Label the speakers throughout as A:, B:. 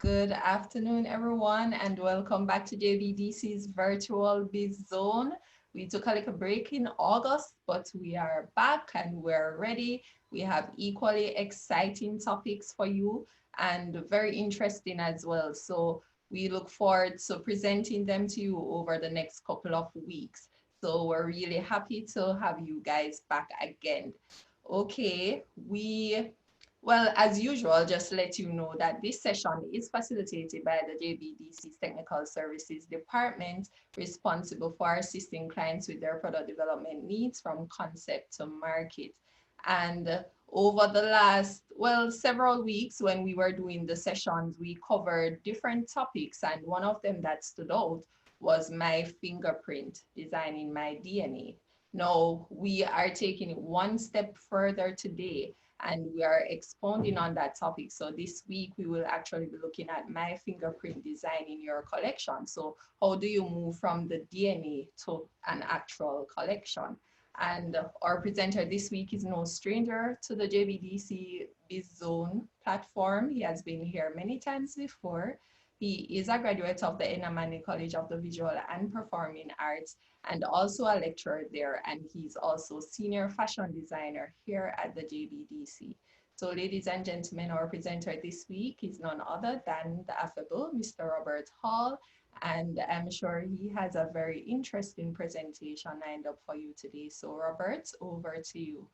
A: Good afternoon, everyone, and welcome back to JBDC's Virtual Biz Zone. We took a little break in August, but we are back and we're ready. We have equally exciting topics for you and very interesting as well. So we look forward to presenting them to you over the next couple of weeks. So we're really happy to have you guys back again. Okay, as usual, just let you know that this session is facilitated by the JBDC's Technical Services Department, responsible for assisting clients with their product development needs from concept to market. And over the last, several weeks when we were doing the sessions, we covered different topics, and one of them that stood out was my fingerprint, designing my DNA. Now, we are taking it one step further today and we are expounding on that topic. So this week we will actually be looking at my fingerprint design in your collection. So how do you move from the DNA to an actual collection? And our presenter this week is no stranger to the JBDC Biz Zone platform. He has been here many times before. He is a graduate of the Enamani College of the Visual and Performing Arts and also a lecturer there. And he's also senior fashion designer here at the JBDC. So ladies and gentlemen, our presenter this week is none other than the affable Mr. Robert Hall. And I'm sure he has a very interesting presentation lined up for you today. So Robert, over to you.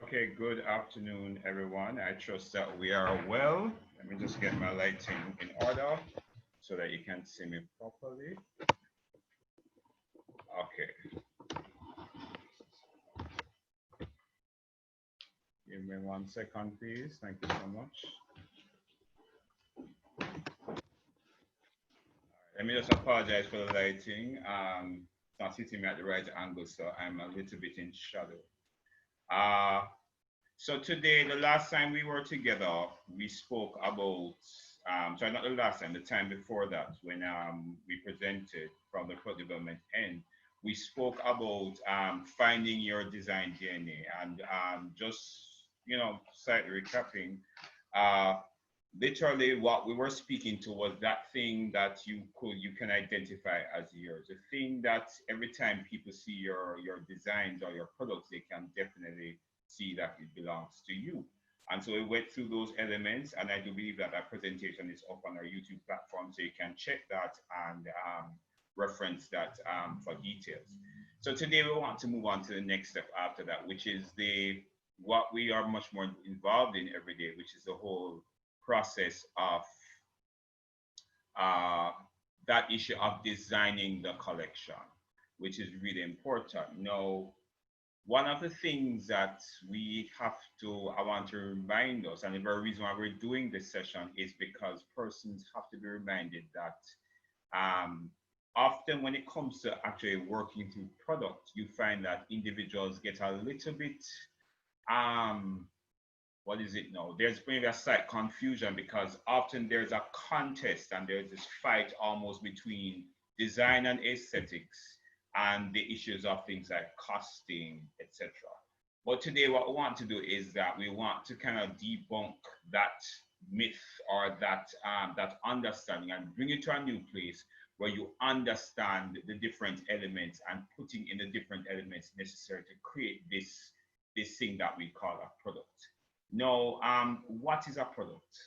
B: Okay, good afternoon, everyone. I trust that we are well. Let me just get my lighting in order so that you can see me properly. Okay. Give me 1 second, please. Thank you so much. Let me just apologize for the lighting. It's not sitting me at the right angle, so I'm a little bit in shadow. So today, the last time we were together, we spoke about, sorry, not the last time, the time before that, when we presented from the product development end, we spoke about finding your design DNA and just, slightly recapping, literally what we were speaking to was that thing that you can identify as yours, the thing that every time people see your designs or your products, they can definitely see that it belongs to you. And so we went through those elements, and I do believe that that presentation is up on our YouTube platform, so you can check that and reference that for details. So today we want to move on to the next step after that, which is what we are much more involved in every day, which is the whole process of that issue of designing the collection, which is really important. Now, one of the things that I want to remind us, and the very reason why we're doing this session is because persons have to be reminded that often when it comes to actually working through product, you find that individuals get a little bit, what is it now? There's maybe a slight confusion because often there's a contest and there's this fight almost between design and aesthetics and the issues of things like costing, etc. But today what we want to do is that we want to kind of debunk that myth or that understanding and bring it to a new place where you understand the different elements and putting in the different elements necessary to create this thing that we call a product. Now, what is a product?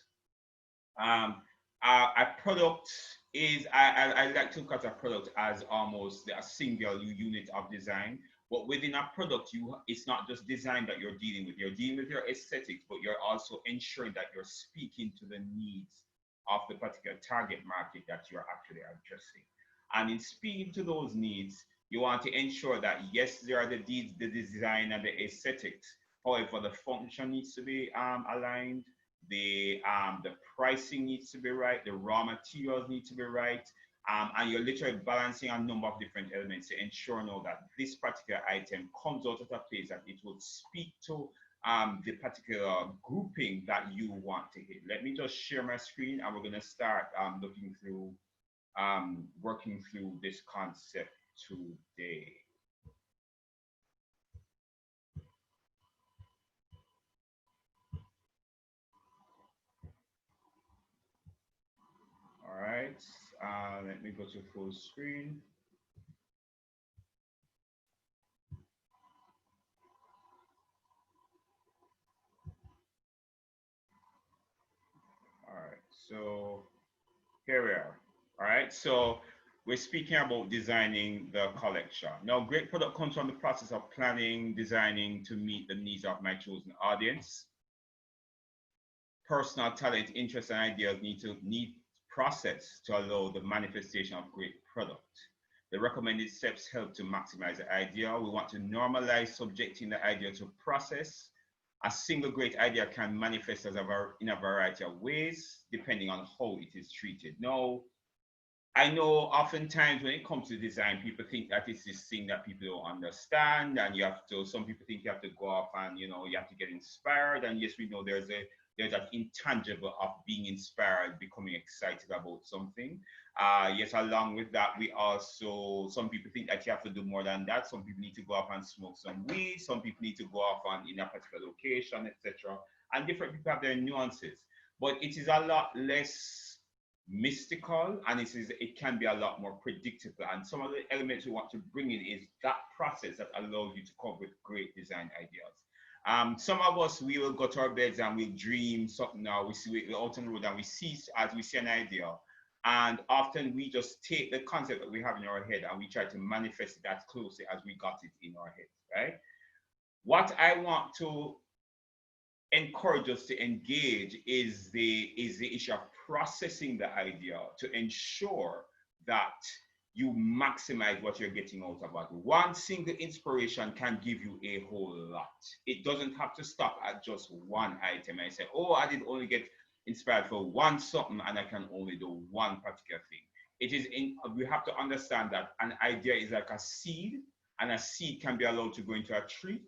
B: A product is, I like to look at a product as almost a single unit of design. But within a product, it's not just design that you're dealing with. You're dealing with your aesthetics, but you're also ensuring that you're speaking to the needs of the particular target market that you're actually addressing. And in speaking to those needs, you want to ensure that, yes, there are the design and the aesthetics. However, the function needs to be aligned. The pricing needs to be right. The raw materials need to be right. And you're literally balancing a number of different elements to ensure now that this particular item comes out of a place that it will speak to the particular grouping that you want to hit. Let me just share my screen and we're going to start looking through, working through this concept today. Let me go to full screen. All right, so here we are. All right, so we're speaking about designing the collection. Now, great product comes from the process of planning, designing to meet the needs of my chosen audience. Personal talent, interests, and ideas need process to allow the manifestation of great product. The recommended steps help to maximize the idea. We want to normalize subjecting the idea to process. A single great idea can manifest in a variety of ways, depending on how it is treated. Now, I know oftentimes when it comes to design, people think that it's this thing that people don't understand, and some people think you have to go off and, you have to get inspired. And yes, we know there's that intangible of being inspired, becoming excited about something. Yes, along with that, some people think that you have to do more than that. Some people need to go off and smoke some weed. Some people need to go off in a particular location, etc. And different people have their nuances. But it is a lot less mystical, and it can be a lot more predictable. And some of the elements we want to bring in is that process that allows you to come up with great design ideas. Some of us, we will go to our beds and we'll dream something. Now we're out on the road and we see an idea, and often we just take the concept that we have in our head and we try to manifest it as closely as we got it in our head, right? What I want to encourage us to engage is the issue of processing the idea to ensure that you maximize what you're getting out of it. One single inspiration can give you a whole lot. It doesn't have to stop at just one item. I say, oh, I did only get inspired for one something and I can only do one particular thing. We have to understand that an idea is like a seed, and a seed can be allowed to go into a tree,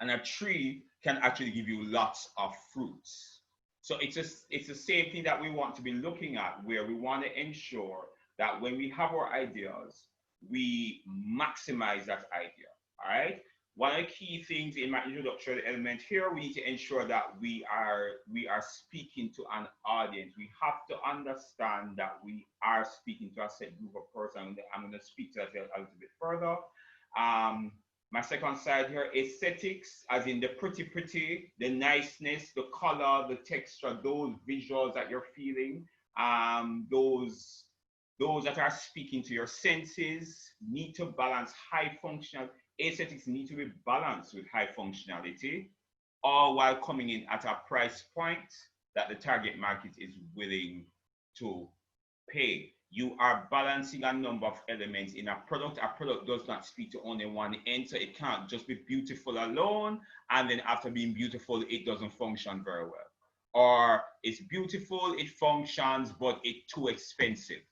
B: and a tree can actually give you lots of fruits. So it's the same thing that we want to be looking at, where we want to ensure that when we have our ideas, we maximize that idea. All right. One of the key things in my introductory element here, we need to ensure that we are speaking to an audience. We have to understand that we are speaking to a set group of persons. I'm going to speak to that a little bit further. My second side here, aesthetics, as in the pretty, the niceness, the color, the texture, those visuals that you're feeling, those that are speaking to your senses need to balance high functional. Aesthetics need to be balanced with high functionality, all while coming in at a price point that the target market is willing to pay. You are balancing a number of elements in a product. A product does not speak to only one end, so it can't just be beautiful alone, and then after being beautiful, it doesn't function very well. Or it's beautiful, it functions, but it's too expensive.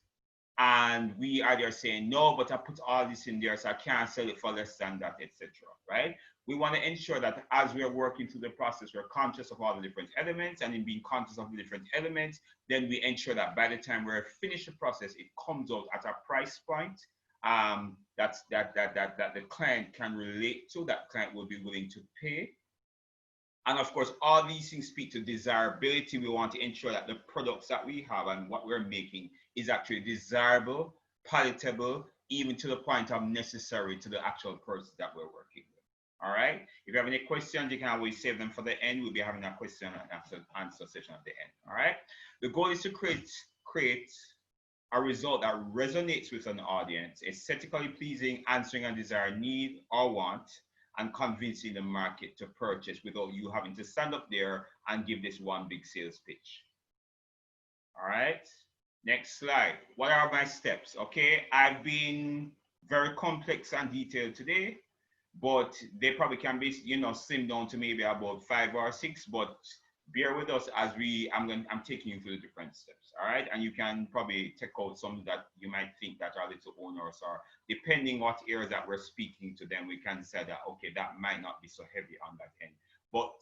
B: And we are there saying, no, but I put all this in there, so I can't sell it for less than that, etc. Right? We want to ensure that as we are working through the process, we're conscious of all the different elements, and in being conscious of the different elements, then we ensure that by the time we're finished the process, it comes out at a price point that the client can relate to, that client will be willing to pay. And of course, all these things speak to desirability. We want to ensure that the products that we have and what we're making is actually desirable, palatable, even to the point of necessary to the actual person that we're working with. All right. If you have any questions, you can always save them for the end. We'll be having a question and answer session at the end. All right. The goal is to create a result that resonates with an audience, aesthetically pleasing, answering a desired need or want, and convincing the market to purchase without you having to stand up there and give this one big sales pitch. All right. Next slide. What are my steps? Okay. I've been very complex and detailed today, but they probably can be, slimmed down to maybe about 5 or 6, but bear with us as I'm taking you through the different steps. All right. And you can probably take out some that you might think that are a little onerous, or depending what areas that we're speaking to them, we can say that, okay, that might not be so heavy on that end. But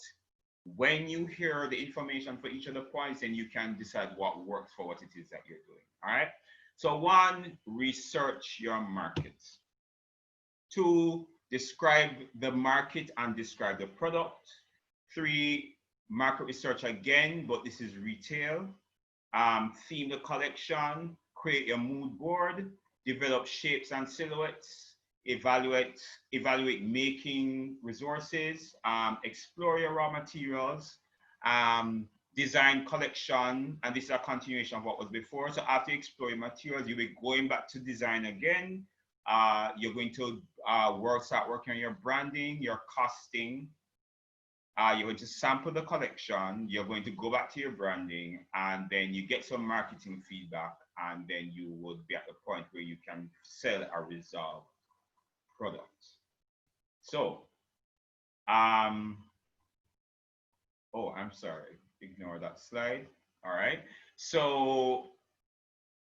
B: when you hear the information for each of the points, then you can decide what works for what it is that you're doing. All right. So 1, research your market. 2, describe the market and describe the product. 3, market research again, but this is retail. Theme the collection, create your mood board, develop shapes and silhouettes, evaluate making resources, explore your raw materials, design collection, and this is a continuation of what was before. So after you explore your materials, you'll be going back to design again. You're going to start working on your branding, your costing. You're going to sample the collection. You're going to go back to your branding, and then you get some marketing feedback, and then you would be at the point where you can sell a resolved product. So, oh, I'm sorry, ignore that slide. All right. So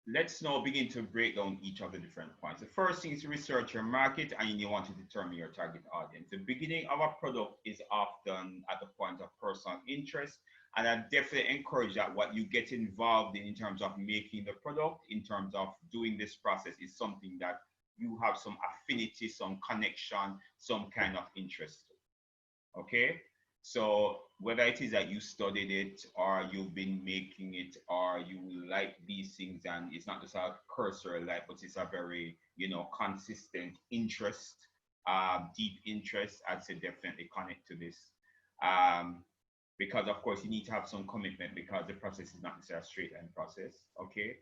B: let's now begin to break down each of the different points. The first thing is to research your market, and you want to determine your target audience. The beginning of a product is often at the point of personal interest, and I definitely encourage that what you get involved in terms of making the product, in terms of doing this process, is something that you have some affinity, some connection, some kind of interest to. Okay? So whether it is that you studied it or you've been making it or you like these things, and it's not just a cursory like, but it's a very, consistent interest, deep interest, I'd say definitely connect to this. Because of course you need to have some commitment, because the process is not necessarily a straight line process, okay?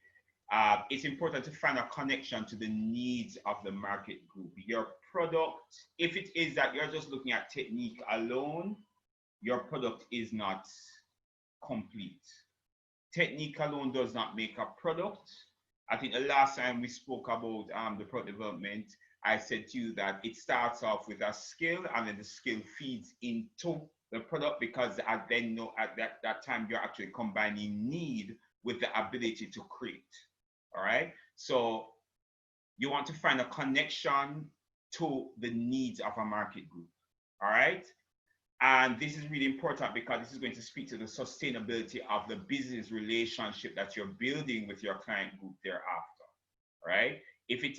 B: It's important to find a connection to the needs of the market group. Your product, if it is that you're just looking at technique alone, your product is not complete. Technique alone does not make a product. I think the last time we spoke about the product development, I said to you that it starts off with a skill, and then the skill feeds into the product, because I then know at that time you're actually combining need with the ability to create. All right. So you want to find a connection to the needs of a market group. All right. And this is really important, because this is going to speak to the sustainability of the business relationship that you're building with your client group thereafter, right? If it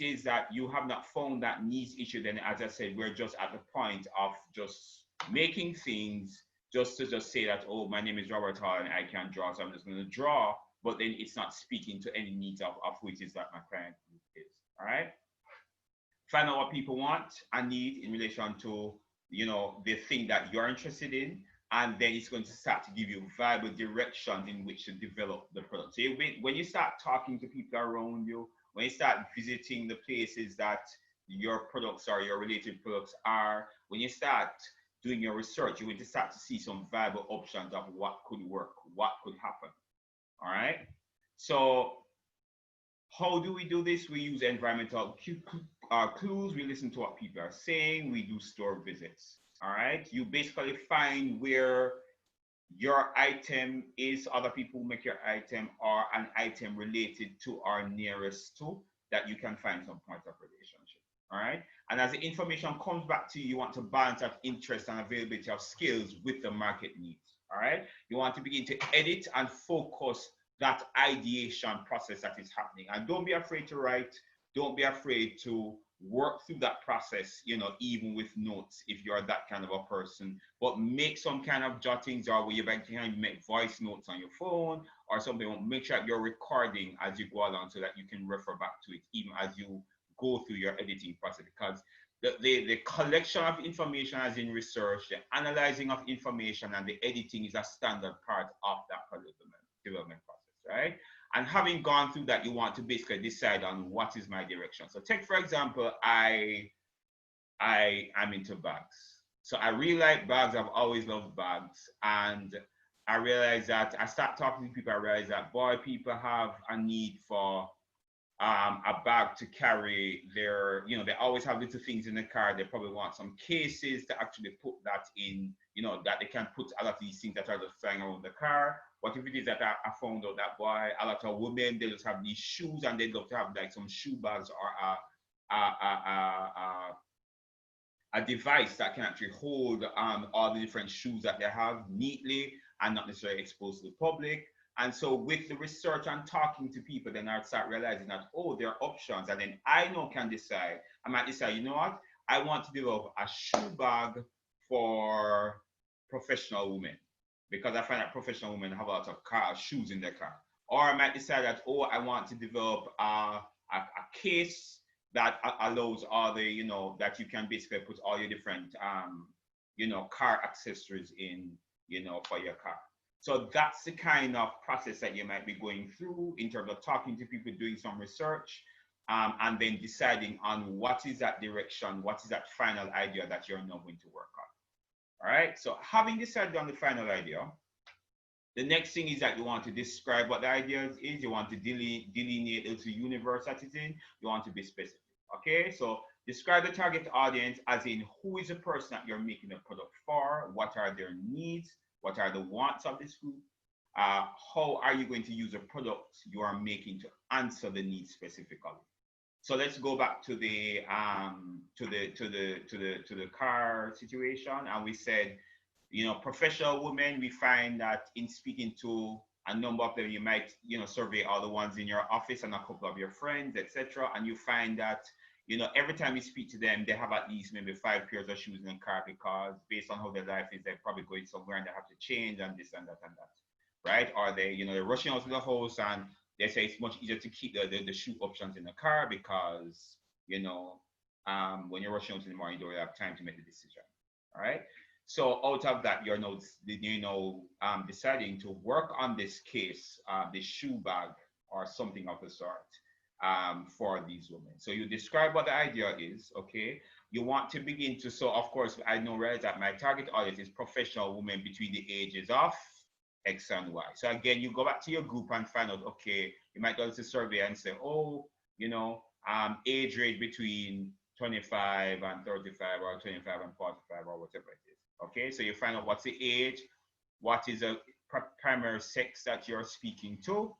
B: is that you have not found that needs issue, then as I said, we're just at the point of just making things just to say that, oh, my name is Robert Hall and I can draw, so I'm just going to draw, but then it's not speaking to any needs of who it is that my client group is, all right? Find out what people want and need in relation to the thing that you're interested in, and then it's going to start to give you viable directions in which to develop the product. So when you start talking to people around you, when you start visiting the places that your products or your related products are, when you start doing your research, you're going to start to see some viable options of what could work, what could happen. All right. So how do we do this? We use environmental clues. We listen to what people are saying. We do store visits. All right. You basically find where your item is, other people make your item, or an item related to or nearest to, that you can find some point of relationship. All right. And as the information comes back to you, you want to balance that interest and availability of skills with the market needs. All right. You want to begin to edit and focus that ideation process that is happening. And don't be afraid to write. Don't be afraid to work through that process, even with notes, if you're that kind of a person. But make some kind of jottings, or where you can make voice notes on your phone or something. Make sure that you're recording as you go along, so that you can refer back to it even as you go through your editing process. Because the collection of information as in research, the analyzing of information, and the editing is a standard part of that product development process. Right? And having gone through that, you want to basically decide on what is my direction. So take, for example, I'm into bags. So I really like bags. I've always loved bags. And I realized that I start talking to people, I realized that, boy, people have a need for a bag to carry their, they always have little things in the car. They probably want some cases to actually put that in, that they can put a lot of these things that are just flying around the car. What if it is that I found out that, boy, a lot of women, they just have these shoes, and they love to have like some shoe bags or a device that can actually hold all the different shoes that they have neatly and not necessarily exposed to the public. And so with the research and talking to people, then I start realizing that, oh, there are options. And then I might decide, you know what? I want to develop a shoe bag for professional women, because I find that professional women have a lot of shoes in their car. Or I might decide that, oh, I want to develop a case that allows all the, that you can basically put all your different, car accessories in, for your car. So that's the kind of process that you might be going through in terms of talking to people, doing some research, and then deciding on what is that direction, what is that final idea that you're now going to work on. All right. So having decided on the final idea, the next thing is that you want to describe what the idea is. You want to delineate into universe that it's in. You want to be specific. Okay, so describe the target audience as in who is the person that you're making the product for, what are their needs, what are the wants of this group, how are you going to use the product you are making to answer the needs specifically. So let's go back to the car situation, and we said, professional women, we find that in speaking to a number of them, you might, survey all the ones in your office and a couple of your friends, etc. And you find that, every time you speak to them, they have at least maybe 5 pairs of shoes in the car because based on how their life is, they're probably going somewhere and they have to change and this and that and that, right? Or they, they're rushing out to the house and they say it's much easier to keep the shoe options in the car because, when you're rushing out in the morning, you don't really have time to make the decision, all right? So out of that, you're now, deciding to work on this case, this shoe bag or something of the sort, for these women. So you describe what the idea is, okay? You want to begin to, so of course, I know realize that my target audience is professional women between the ages of X and Y. So again, you go back to your group and find out, okay, you might go to the survey and say, oh, age range between 25 and 35 or 25 and 45 or whatever it is. Okay, so you find out what's the age, what is the primary sex that you're speaking to.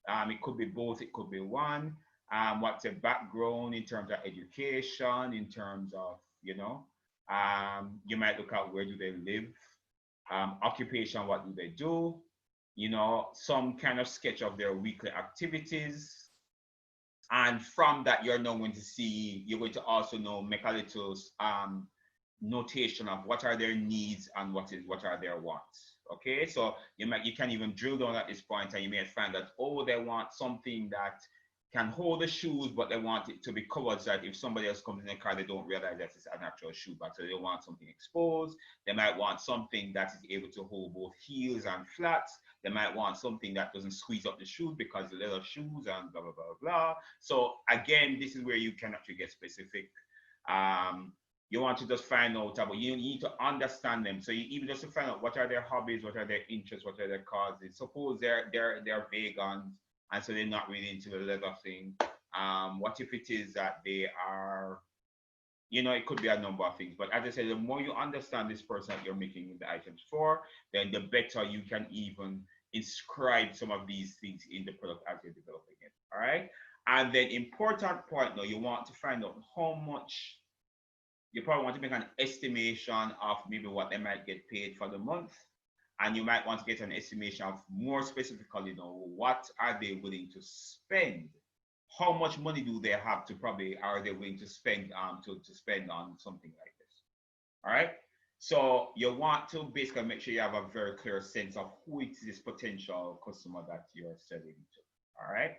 B: It could be both, it could be one. What's the background in terms of education, in terms of, you might look at where do they live, occupation, what do they do, some kind of sketch of their weekly activities. And from that, you're now going to see, you're going to also know, make a little notation of what are their needs and what are their wants. Okay, so you can even drill down at this point and you may find that, oh, they want something that can hold the shoes, but they want it to be covered so that if somebody else comes in the car, they don't realize that it's an actual shoe bag. So they want something exposed. They might want something that is able to hold both heels and flats. They might want something that doesn't squeeze up the shoes because the leather shoes and blah, blah, blah, blah. So again, this is where you can actually get specific. You want to just find out about, you need to understand them. So you even just to find out what are their hobbies, what are their interests, what are their causes. Suppose they're vegans and so they're not really into the leather thing. What if it is that they are, it could be a number of things. But as I said, the more you understand this person that you're making the items for, then the better you can even inscribe some of these things in the product as you're developing it. All right. And then important point now, you want to find out how much. You probably want to make an estimation of maybe what they might get paid for the month. And you might want to get an estimation of more specifically, what are they willing to spend? How much money do they have to probably, are they willing to spend to spend on something like this? All right. So you want to basically make sure you have a very clear sense of who is this potential customer that you're selling to. All right.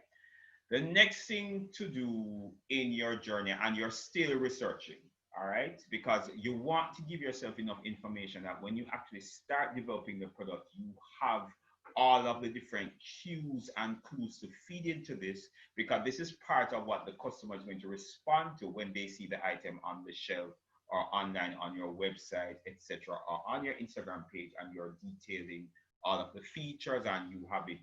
B: The next thing to do in your journey, and you're still researching, all right, because you want to give yourself enough information that when you actually start developing the product, you have all of the different cues and clues to feed into this, because this is part of what the customer is going to respond to when they see the item on the shelf or online on your website, etc., or on your Instagram page, and you're detailing all of the features and you have it,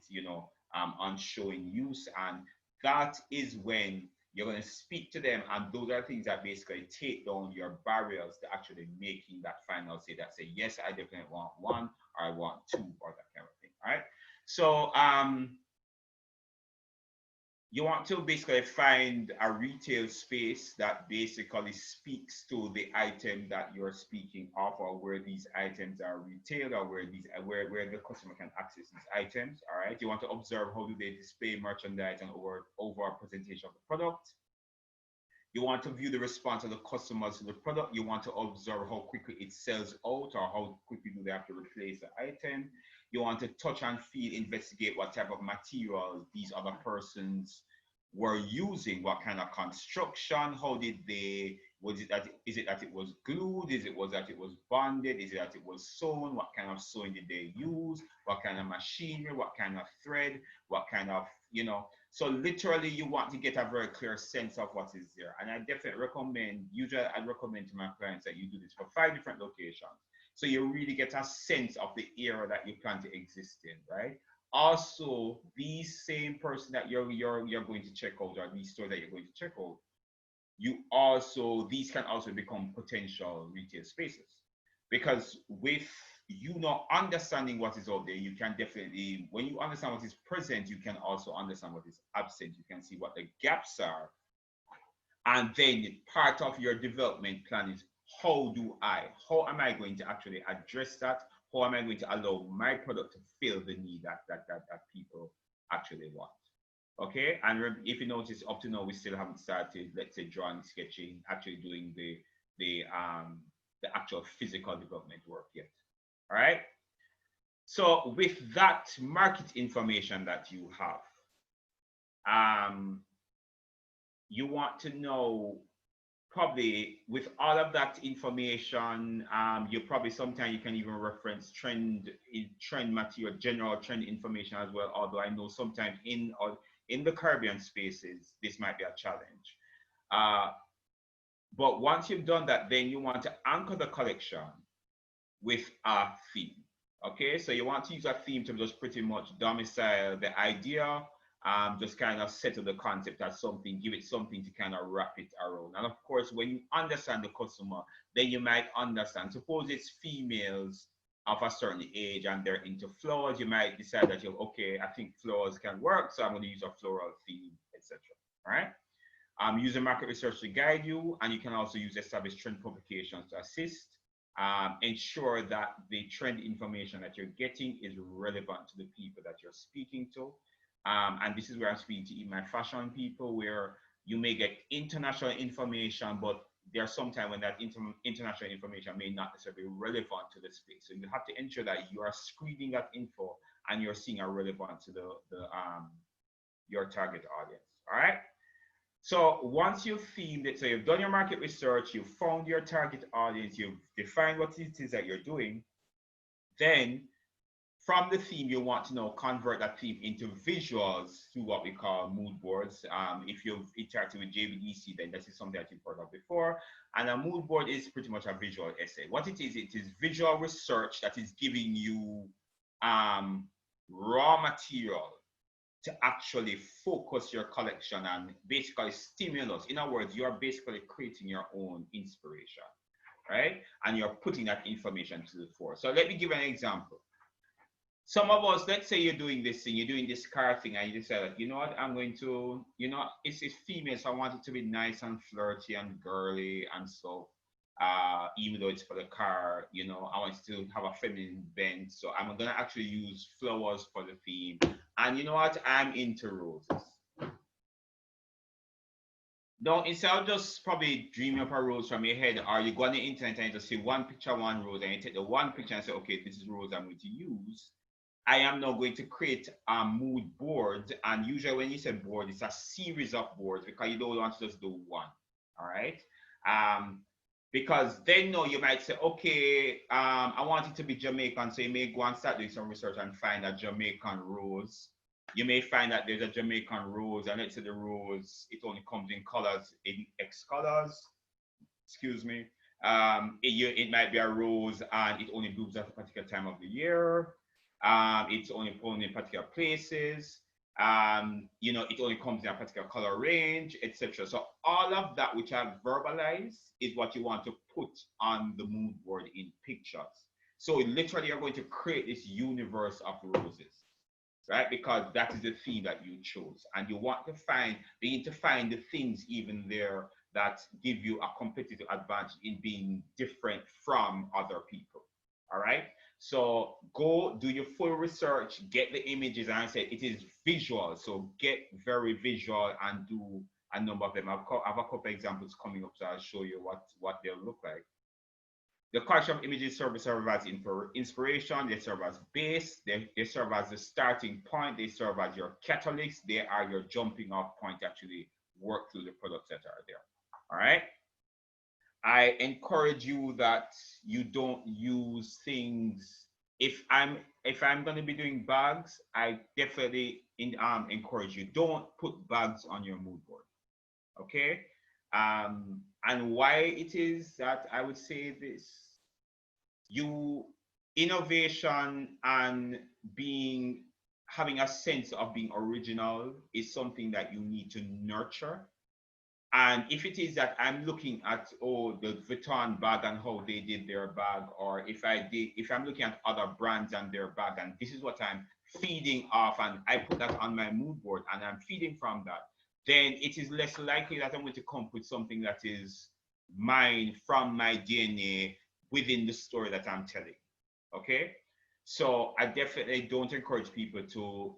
B: on showing use. And that is when you're going to speak to them, and those are things that basically take down your barriers to actually making that final say that say, yes, I definitely want one, or I want two, or that kind of thing. All right. So you want to basically find a retail space that basically speaks to the item that you're speaking of, or where these items are retailed, or where the customer can access these items. All right. You want to observe how do they display merchandise and over presentation of the product. You want to view the response of the customers to the product. You want to observe how quickly it sells out or how quickly do they have to replace the item. You want to touch and feel, investigate what type of materials these other persons were using, what kind of construction, how did they, was it that, is it that it was glued, is it was that it was bonded, is it that it was sewn, what kind of sewing did they use, what kind of machinery, what kind of thread, what kind of, so literally you want to get a very clear sense of what is there. And I definitely recommend, usually I recommend to my clients that you do this for 5 different locations. So you really get a sense of the area that you plan to exist in, right? Also, these same person that you're going to check out, or these store that you're going to check out, these can also become potential retail spaces. Because with you not understanding what is out there, you can definitely, when you understand what is present, you can also understand what is absent. You can see what the gaps are. And then part of your development plan is how am I going to actually address that? How am I going to allow my product to fill the need that people actually want? Okay, and if you notice, up to now we still haven't started, let's say, drawing, sketching, actually doing the actual physical development work yet. All right. So with that market information that you have, you want to know, probably with all of that information, you probably sometimes you can even reference trend material, general trend information as well. Although I know sometimes in the Caribbean spaces, this might be a challenge. But once you've done that, then you want to anchor the collection with a theme. Okay, so you want to use a theme to just pretty much domicile the idea, just kind of settle the concept as something, give it something to kind of wrap it around. And of course, when you understand the customer, then you might understand, suppose it's females of a certain age and they're into flowers, you might decide that okay, I think flowers can work, so I'm going to use a floral theme, etc. All right. Use market research to guide you, and you can also use established trend publications to assist. Ensure that the trend information that you're getting is relevant to the people that you're speaking to. And this is where I'm speaking to my fashion people, where you may get international information, but there's sometimes when that international information may not necessarily be relevant to the space. So you have to ensure that you are screening that info and you're seeing a relevance to your target audience. All right. So once you've themed it, so you've done your market research, you've found your target audience, you've defined what it is that you're doing, then from the theme, you want to now convert that theme into visuals through what we call mood boards. If you've interacted with JBDC, then this is something that you've heard of before. And a mood board is pretty much a visual essay. What it is visual research that is giving you raw material to actually focus your collection and basically stimulus. In other words, you are basically creating your own inspiration, right? And you're putting that information to the fore. So let me give an example. Some of us, let's say you're doing this thing, you're doing this car thing, and you decide, like, you know what, I'm going to, it's female, so I want it to be nice and flirty and girly and so, even though it's for the car, I want it to have a feminine bent. So I'm going to actually use flowers for the theme. And you know what, I'm into roses. No, instead of just probably dreaming up a rose from your head, or you go on the internet and you just see one picture, one rose, and you take the one picture and say, okay, this is rose I'm going to use. I am now going to create a mood board. And usually when you say board, it's a series of boards because you don't want to just do one. All right. Because then you might say, okay, I want it to be Jamaican. So you may go and start doing some research and find a Jamaican rose. You may find that there's a Jamaican rose, and let's say the rose, it only comes in colors, in X colors. Excuse me. It might be a rose and it only blooms at a particular time of the year. It's only grown in particular places. It only comes in a particular color range, etc. So all of that which I've verbalized is what you want to put on the mood board in pictures. So literally you're going to create this universe of roses, right? Because that is the theme that you chose. And you want to begin to find the things even there that give you a competitive advantage in being different from other people. All right. So go do your full research, get the images, and I said it is visual. So get very visual and do a number of them. I have a couple of examples coming up, so I'll show you what they'll look like. The collection of images serve as inspiration, they serve as base, they serve as the starting point, they serve as your catalyst, they are your jumping off point to actually work through the products that are there. All right. I encourage you that you don't use things. If I'm going to be doing bags, I definitely encourage you, don't put bags on your mood board. Okay. And why it is that I would say this: innovation and having a sense of being original is something that you need to nurture. And if it is that I'm looking at the Vuitton bag and how they did their bag, or if I'm looking at other brands and their bag, and this is what I'm feeding off, and I put that on my mood board and I'm feeding from that, then it is less likely that I'm going to come up with something that is mine from my DNA within the story that I'm telling. Okay? So I definitely don't encourage people to,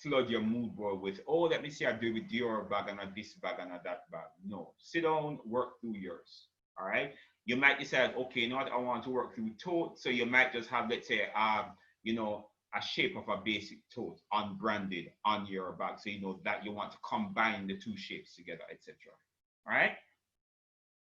B: flood your mood board with, let me see, I do with Dior bag and a this bag and a that bag. No, sit down, work through yours. All right. You might decide, okay, you know what, I want to work through tote. So you might just have, let's say, a shape of a basic tote unbranded on your bag. So you know that you want to combine the two shapes together, etc. All right.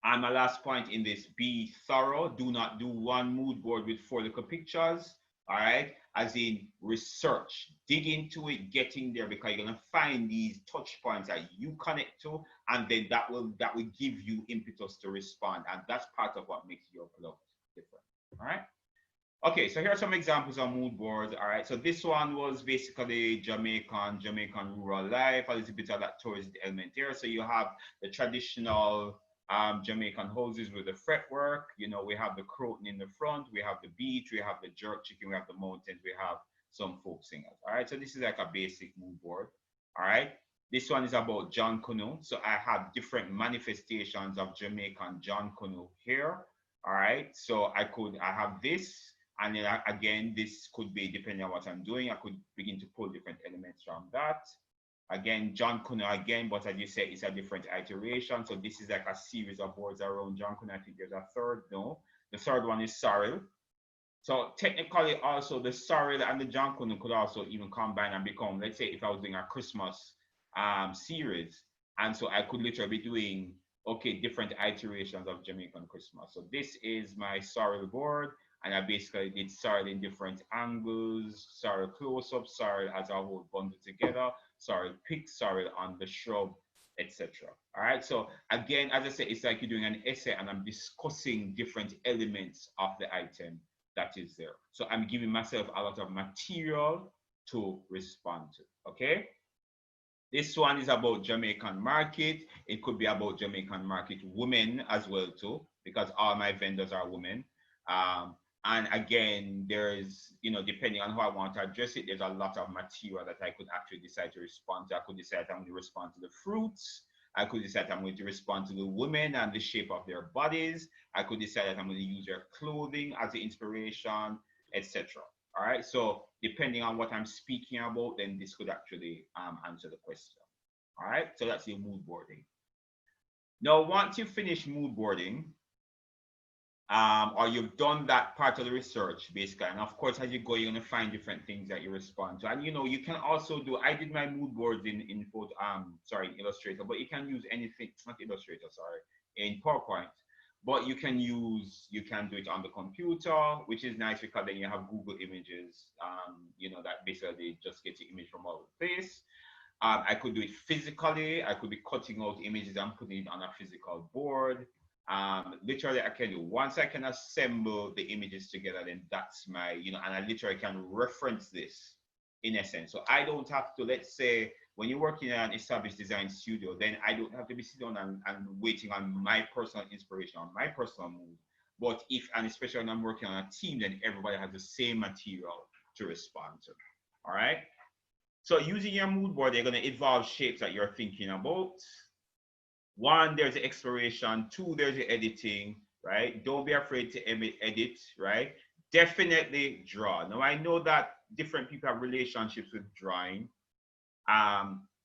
B: And my last point in this: be thorough. Do not do one mood board with 4 little pictures. All right, as in research, dig into it, getting there, because you're gonna find these touch points that you connect to, and then that will give you impetus to respond, and that's part of what makes your product different. All right. Okay, so here are some examples of mood boards. All right, so this one was basically Jamaican rural life, a little bit of that tourist element here. So you have the traditional Jamaican houses with the fretwork. We have the croton in the front, we have the beach, we have the jerk chicken, we have the mountains, we have some folk singers. All right, so this is like a basic mood board. All right, this one is about John Canoe. So I have different manifestations of Jamaican John Canoe here. All right, so I have this, and then again, this could be, depending on what I'm doing, I could begin to pull different elements from that. Again, John Canoe again, but as you said, it's a different iteration. So this is like a series of boards around John Canoe. I think there's a third. No, the third one is sorrel. So technically, also the sorrel and the John Canoe could also even combine and become, let's say, if I was doing a Christmas series, and so I could literally be doing different iterations of Jamaican Christmas. So this is my sorrel board, and I basically did sorrel in different angles, sorrel close-up, sorrel as a whole bundle together, sorrel pick, sorrel on the shrub, etc. All right. So again, as I said, it's like you're doing an essay, and I'm discussing different elements of the item that is there. So I'm giving myself a lot of material to respond to. Okay. This one is about Jamaican market. It could be about Jamaican market women as well too, because all my vendors are women. And again, there's, depending on how I want to address it, there's a lot of material that I could actually decide to respond to. I could decide I'm going to respond to the fruits. I could decide I'm going to respond to the women and the shape of their bodies. I could decide that I'm going to use their clothing as the inspiration, etc. All right. So depending on what I'm speaking about, then this could actually answer the question. All right. So that's your mood boarding. Now, once you finish mood boarding, or you've done that part of the research, basically, and of course, as you go, you're going to find different things that you respond to. And you can also do, I did my mood boards in Illustrator, but you can use anything, not Illustrator, sorry, in PowerPoint. But you can do it on the computer, which is nice because then you have Google Images, that basically just get the image from all over the place. I could do it physically. I could be cutting out images and putting it on a physical board. Literally, I can do, once I can assemble the images together, then that's my, and I literally can reference this in essence. So I don't have to, let's say, when you're working in an established design studio, then I don't have to be sitting down and waiting on my personal inspiration, on my personal mood. But and especially when I'm working on a team, then everybody has the same material to respond to. All right. So using your mood board, they're going to evolve shapes that you're thinking about. 1, there's the exploration. 2, there's the editing, right? Don't be afraid to edit, right? Definitely draw. Now, I know that different people have relationships with drawing.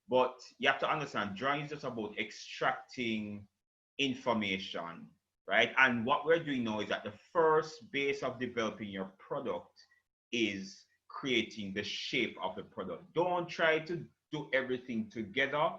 B: But you have to understand, drawing is just about extracting information, right? And what we're doing now is that the first base of developing your product is creating the shape of the product. Don't try to do everything together.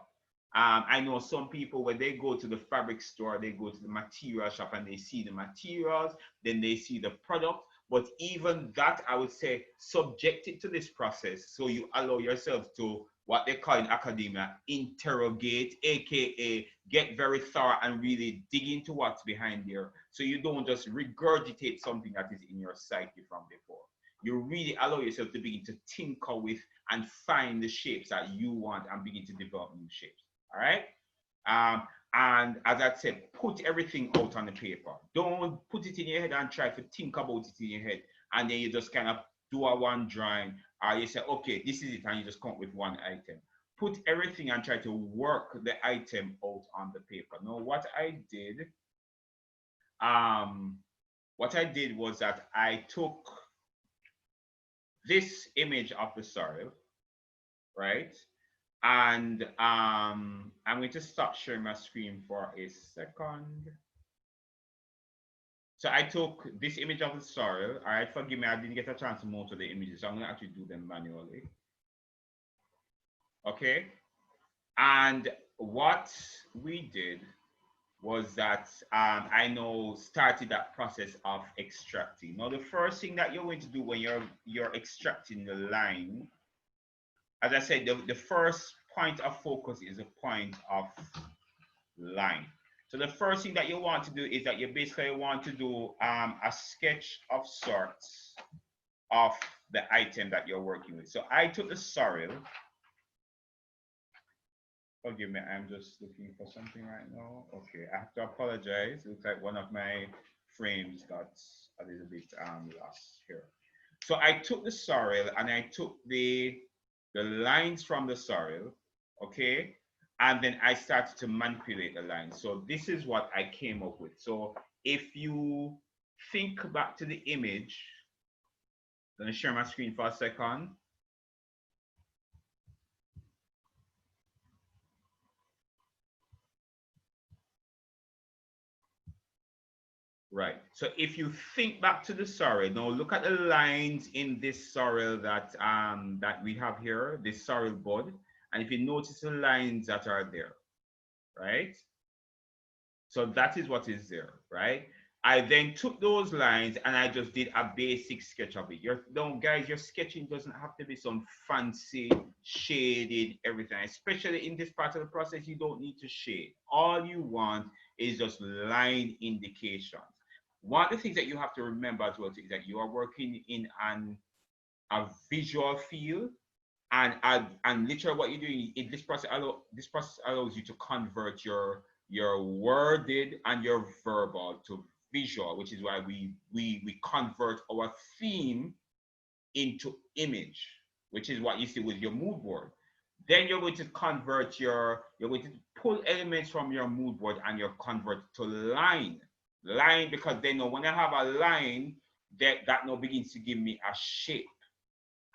B: I know some people, when they go to the fabric store, they go to the material shop and they see the materials, then they see the product. But even that, I would say, subject it to this process. So you allow yourself to, what they call in academia, interrogate, aka get very thorough and really dig into what's behind there. So you don't just regurgitate something that is in your psyche from before. You really allow yourself to begin to tinker with and find the shapes that you want and begin to develop new shapes. All right. And as I said, put everything out on the paper. Don't put it in your head and try to think about it in your head. And then you just kind of do a one drawing, or you say, okay, this is it, and you just come up with one item. Put everything and try to work the item out on the paper. Now, what I did was that I took this image of the soil, right? And I'm going to stop sharing my screen for a second. So I took this image of the soil. All right, forgive me, I didn't get a chance to monitor the images, so I'm going to actually do them manually. Okay. And what we did was that I now started that process of extracting. Now, the first thing that you're going to do when you're extracting the line, as I said, the first point of focus is a point of line. So the first thing that you want to do is that you basically want to do a sketch of sorts of the item that you're working with. So I took the sorrel. Forgive me, I'm just looking for something right now. Okay, I have to apologize. It looks like one of my frames got a little bit lost here. So I took the sorrel and I took the lines from the sorrel, okay? And then I started to manipulate the lines. So this is what I came up with. So if you think back to the image, I'm gonna share my screen for a second. Right. So if you think back to the sorrel, now look at the lines in this sorrel that that we have here, this sorrel bud. And if you notice the lines that are there, right? So that is what is there, right? I then took those lines and I just did a basic sketch of it. Guys, your sketching doesn't have to be some fancy shaded everything. Especially in this part of the process, you don't need to shade. All you want is just line indications. One of the things that you have to remember as well is that you are working in a visual field, and literally what you're doing in this process allows you to convert your worded and your verbal to visual, which is why we convert our theme into image, which is what you see with your mood board. Then you're going to you're going to pull elements from your mood board and you're convert to line, because then when I have a line, that now begins to give me a shape,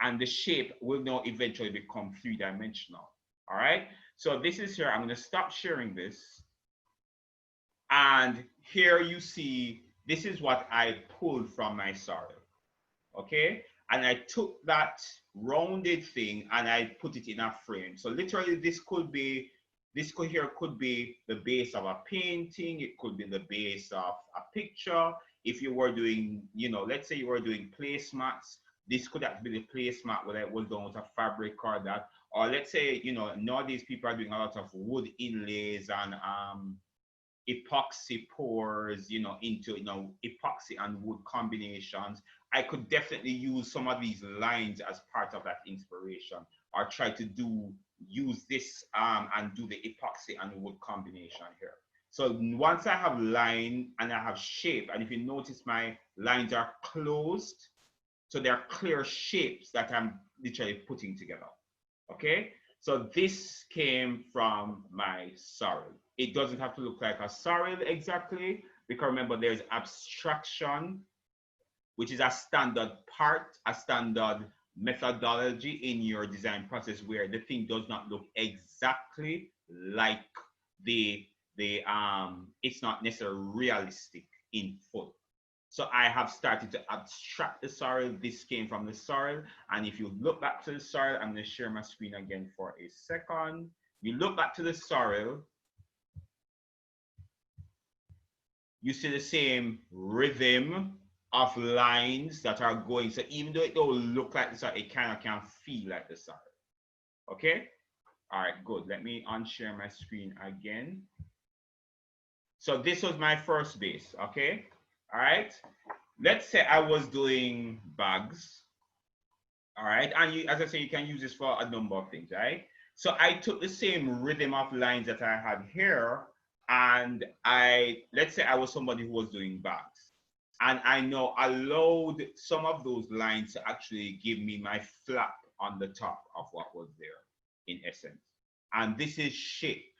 B: and the shape will now eventually become three-dimensional. All right, so this is here. I'm going to stop sharing this. And here you see, this is what I pulled from my sorrel. Okay, and I took that rounded thing and I put it in a frame. So literally this could be the base of a painting, it could be the base of a picture. If you were doing, let's say you were doing placemats, this could actually be the placemat where it was done with a fabric or that. Or let's say, nowadays people are doing a lot of wood inlays and epoxy pours, into epoxy and wood combinations. I could definitely use some of these lines as part of that inspiration, or try to use this and do the epoxy and wood combination here. So once I have line and I have shape, and if you notice my lines are closed, so they're clear shapes that I'm literally putting together. Okay, so this came from my sorrel. It doesn't have to look like a sorrel exactly, because remember there's abstraction, which is a standard part, a standard methodology in your design process where the thing does not look exactly like it's not necessarily realistic in full. So I have started to abstract the soil. This came from the soil. And if you look back to the soil, I'm going to share my screen again for a second. You look back to the soil, you see the same rhythm of lines that are going. So even though it don't look like the soil, it kind of can feel like the soil. Okay? All right, good. Let me unshare my screen again. So this was my first base, okay? All right. Let's say I was doing bags, all right? And you, as I say, you can use this for a number of things, right? So I took the same rhythm of lines that I had here, and let's say I was somebody who was doing bags. And I now allowed some of those lines to actually give me my flap on the top of what was there, in essence. And this is shape,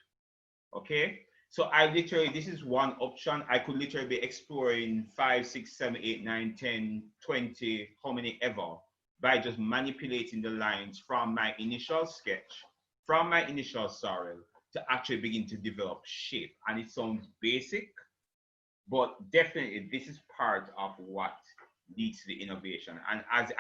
B: okay? So I literally, this is one option. I could literally be exploring 5, 6, 7, 8, 9, 10, 20, how many ever, by just manipulating the lines from my initial sketch, from my initial soil, to actually begin to develop shape. And it sounds basic, but definitely this is part of what leads to the innovation. And as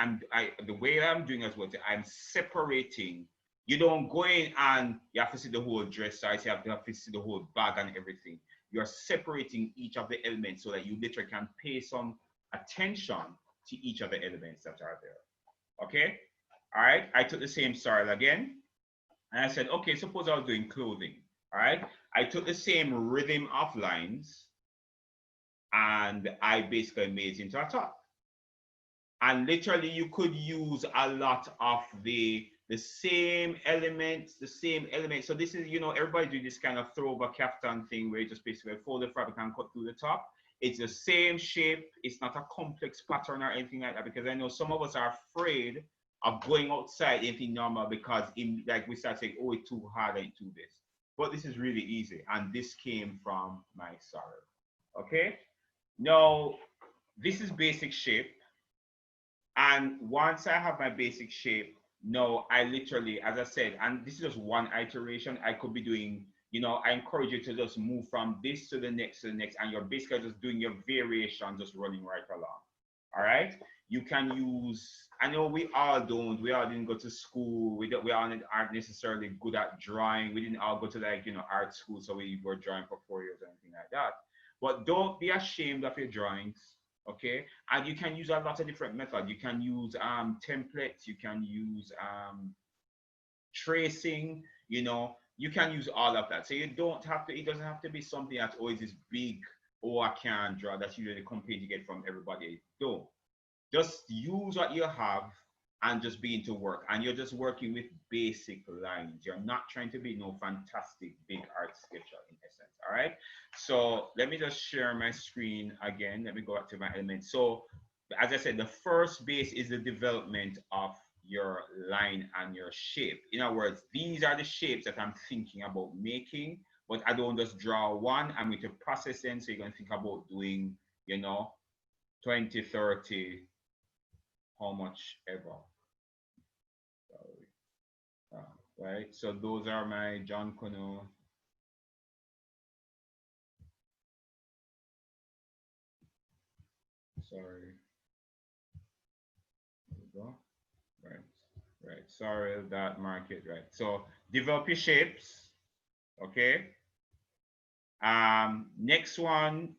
B: the way I'm doing as well, I'm separating. You don't go in and you have to see the whole dress size, you have to see the whole bag and everything. You're separating each of the elements so that you literally can pay some attention to each of the elements that are there. Okay? All right, I took the same soil again, and I said, okay, suppose I was doing clothing. All right, I took the same rhythm of lines, and I basically made it into a top. And literally, you could use a lot of the same elements, So this is, you know, everybody do this kind of throwback kaftan thing where you just basically fold the fabric and cut through the top. It's the same shape. It's not a complex pattern or anything like that, because I know some of us are afraid of going outside anything normal because like we start saying, oh, it's too hard, I do this. But this is really easy. And this came from my sorrow. Okay? Now, this is basic shape. And once I have my basic shape, no, I literally, as I said, and this is just one iteration, I could be doing, you know, I encourage you to just move from this to the next, and you're basically just doing your variation, just running right along. All right. You can use, I know we all didn't go to school. We all aren't necessarily good at drawing. We didn't all go to, like, you know, art school. So we were drawing for 4 years or anything like that. But don't be ashamed of your drawings. Okay, and you can use a lot of different methods. You can use templates, you can use tracing, you know, you can use all of that. So you don't have to, it doesn't have to be something that's always this big, oh, I can't draw. That's usually the complaint you get from everybody. Don't. Just use what you have and just begin to work. And you're just working with basic lines. You're not trying to be no fantastic big art sketcher in essence. All right. So let me just share my screen again. Let me go back to my elements. So as I said, the first base is the development of your line and your shape. In other words, these are the shapes that I'm thinking about making, but I don't just draw one. I'm going to process them. So you're going to think about doing, you know, 20, 30, how much ever. Right, so those are my John Connell. Sorry. There we go. Right. Sorry, that market, right. So develop your shapes. Okay. Next one,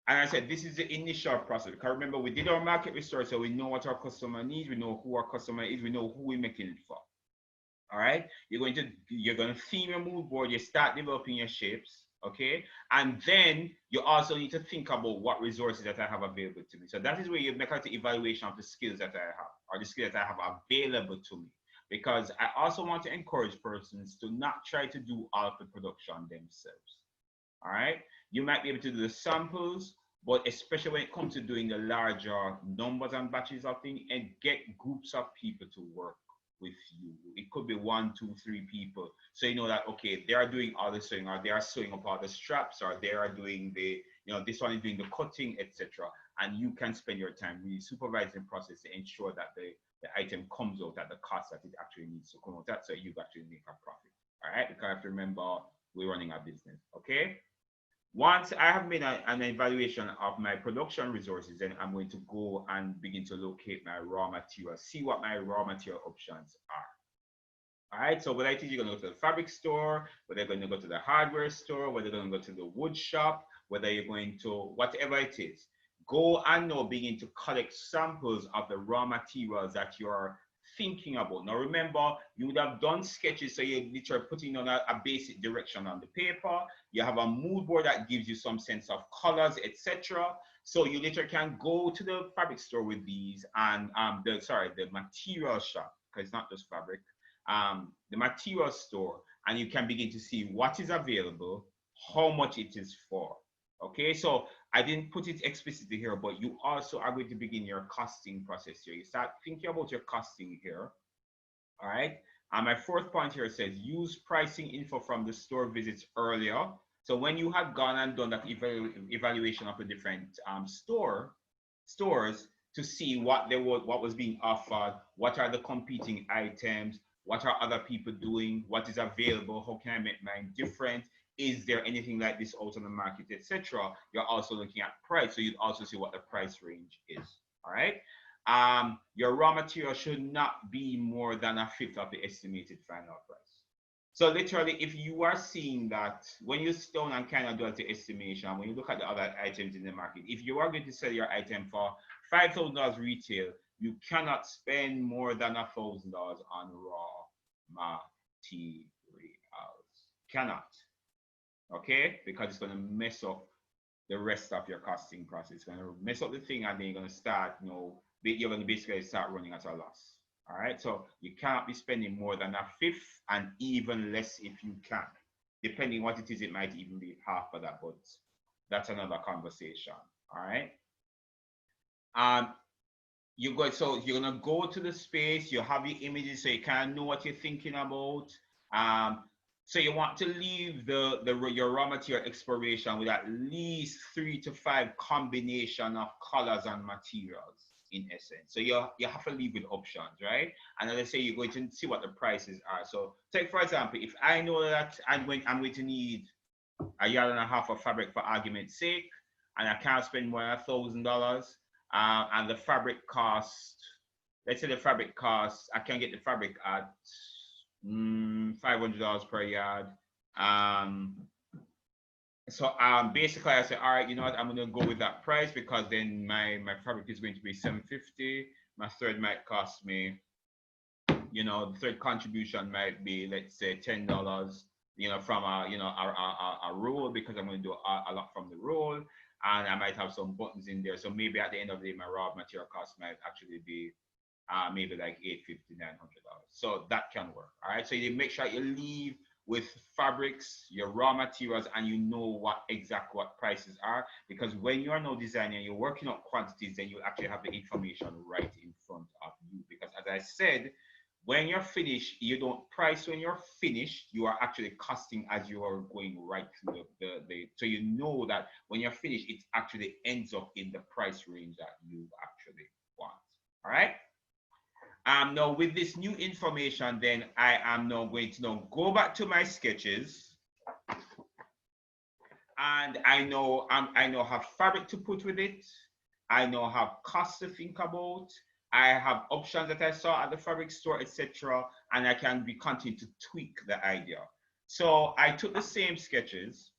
B: and I said this is the initial process. Because remember, we did our market research, so we know what our customer needs, we know who our customer is, we know who we're making it for. All right, you're going to theme your mood board, you start developing your shapes, okay, and then you also need to think about what resources that I have available to me. So that is where you make an evaluation of the skills that I have, or the skills that I have available to me, because I also want to encourage persons to not try to do all of the production themselves. All right, you might be able to do the samples, but especially when it comes to doing the larger numbers and batches of things, and get groups of people to work with you. It could be 1, 2, 3 people. So you know that, okay, they are doing all the sewing, or they are sewing up all the straps, or they are doing the, you know, this one is doing the cutting, etc. And you can spend your time really supervising the process to ensure that the the item comes out at the cost that it actually needs to come out at, so you actually make a profit. All right, because I have to remember we're running a business. Okay. Once I have made an evaluation of my production resources, then I'm going to go and begin to locate my raw materials, see what my raw material options are. All right, so whether it is you're going to go to the fabric store, whether you're going to go to the hardware store, whether you're going to go to the wood shop, whether you're going to whatever it is, go and now begin to collect samples of the raw materials that you're thinking about. Now remember, you would have done sketches, so you're literally putting on a basic direction on the paper. You have a mood board that gives you some sense of colors, etc. So you literally can go to the fabric store with these and the material shop, because it's not just fabric, the material store, and you can begin to see what is available, how much it is for. Okay, so I didn't put it explicitly here, but you also are going to begin your costing process here. You start thinking about your costing here. All right. And my fourth point here says use pricing info from the store visits earlier. So when you had gone and done that evaluation of the different stores to see what was being offered, what are the competing items, what are other people doing, what is available, how can I make mine different? Is there anything like this out on the market, etc.? You're also looking at price, so you'd also see what the price range is. All right. Your raw material should not be more than a fifth of the estimated final price. So literally, if you are seeing that when you sit down and kind of do the estimation, when you look at the other items in the market, if you are going to sell your item for $5,000 retail, you cannot spend more than $1,000 on raw materials. Cannot. Okay, because it's going to mess up the rest of your costing process. It's going to mess up the thing, and then you're going to start, you're going to basically start running at a loss. All right, so you cannot be spending more than a fifth, and even less if you can. Depending what it is, it might even be half of that, but that's another conversation. All right. So you're gonna go to the space. You have your images, so you kind of know what you're thinking about. So you want to leave your raw material exploration with at least 3 to 5 combination of colors and materials in essence. So you have to leave with options, right? And then let's say you're going to see what the prices are. So take for example, if I know that I'm going to need 1.5 yards of fabric for argument's sake, and I can't spend more than $1,000, and the fabric cost, let's say the fabric cost, I can get the fabric at $500 per yard. So basically I say, all right, you know what, I'm gonna go with that price because then my fabric is going to be $750. My thread might cost me, the thread contribution might be, let's say $10, from a roll, because I'm going to do a lot from the roll, and I might have some buttons in there. So maybe at the end of the day, my raw material cost might actually be maybe like $850, $900. So that can work. All right. So you make sure you leave with fabrics, your raw materials, and you know what prices are, because when you are now designing, you're working on quantities, then you actually have the information right in front of you. Because as I said, when you're finished, you don't price when you're finished, you are actually costing as you are going right through so you know that when you're finished, it actually ends up in the price range that you actually want. All right. Now with this new information, then I am now going to go back to my sketches, and I know have fabric to put with it. I now have cost to think about. I have options that I saw at the fabric store, etc., and I can continue to tweak the idea. So I took the same sketches,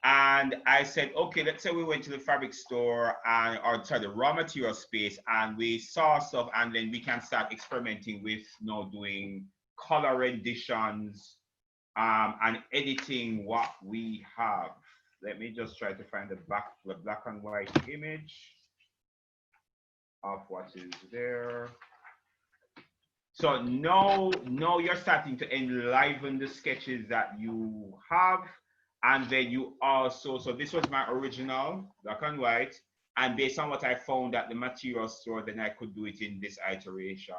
B: and I said, okay, let's say we went to the fabric store the raw material space, and we saw stuff, and then we can start experimenting with doing color renditions and editing what we have. Let me just try to find the black and white image of what is there. So now you're starting to enliven the sketches that you have. And then you also, so this was my original, black and white. And based on what I found at the material store, then I could do it in this iteration.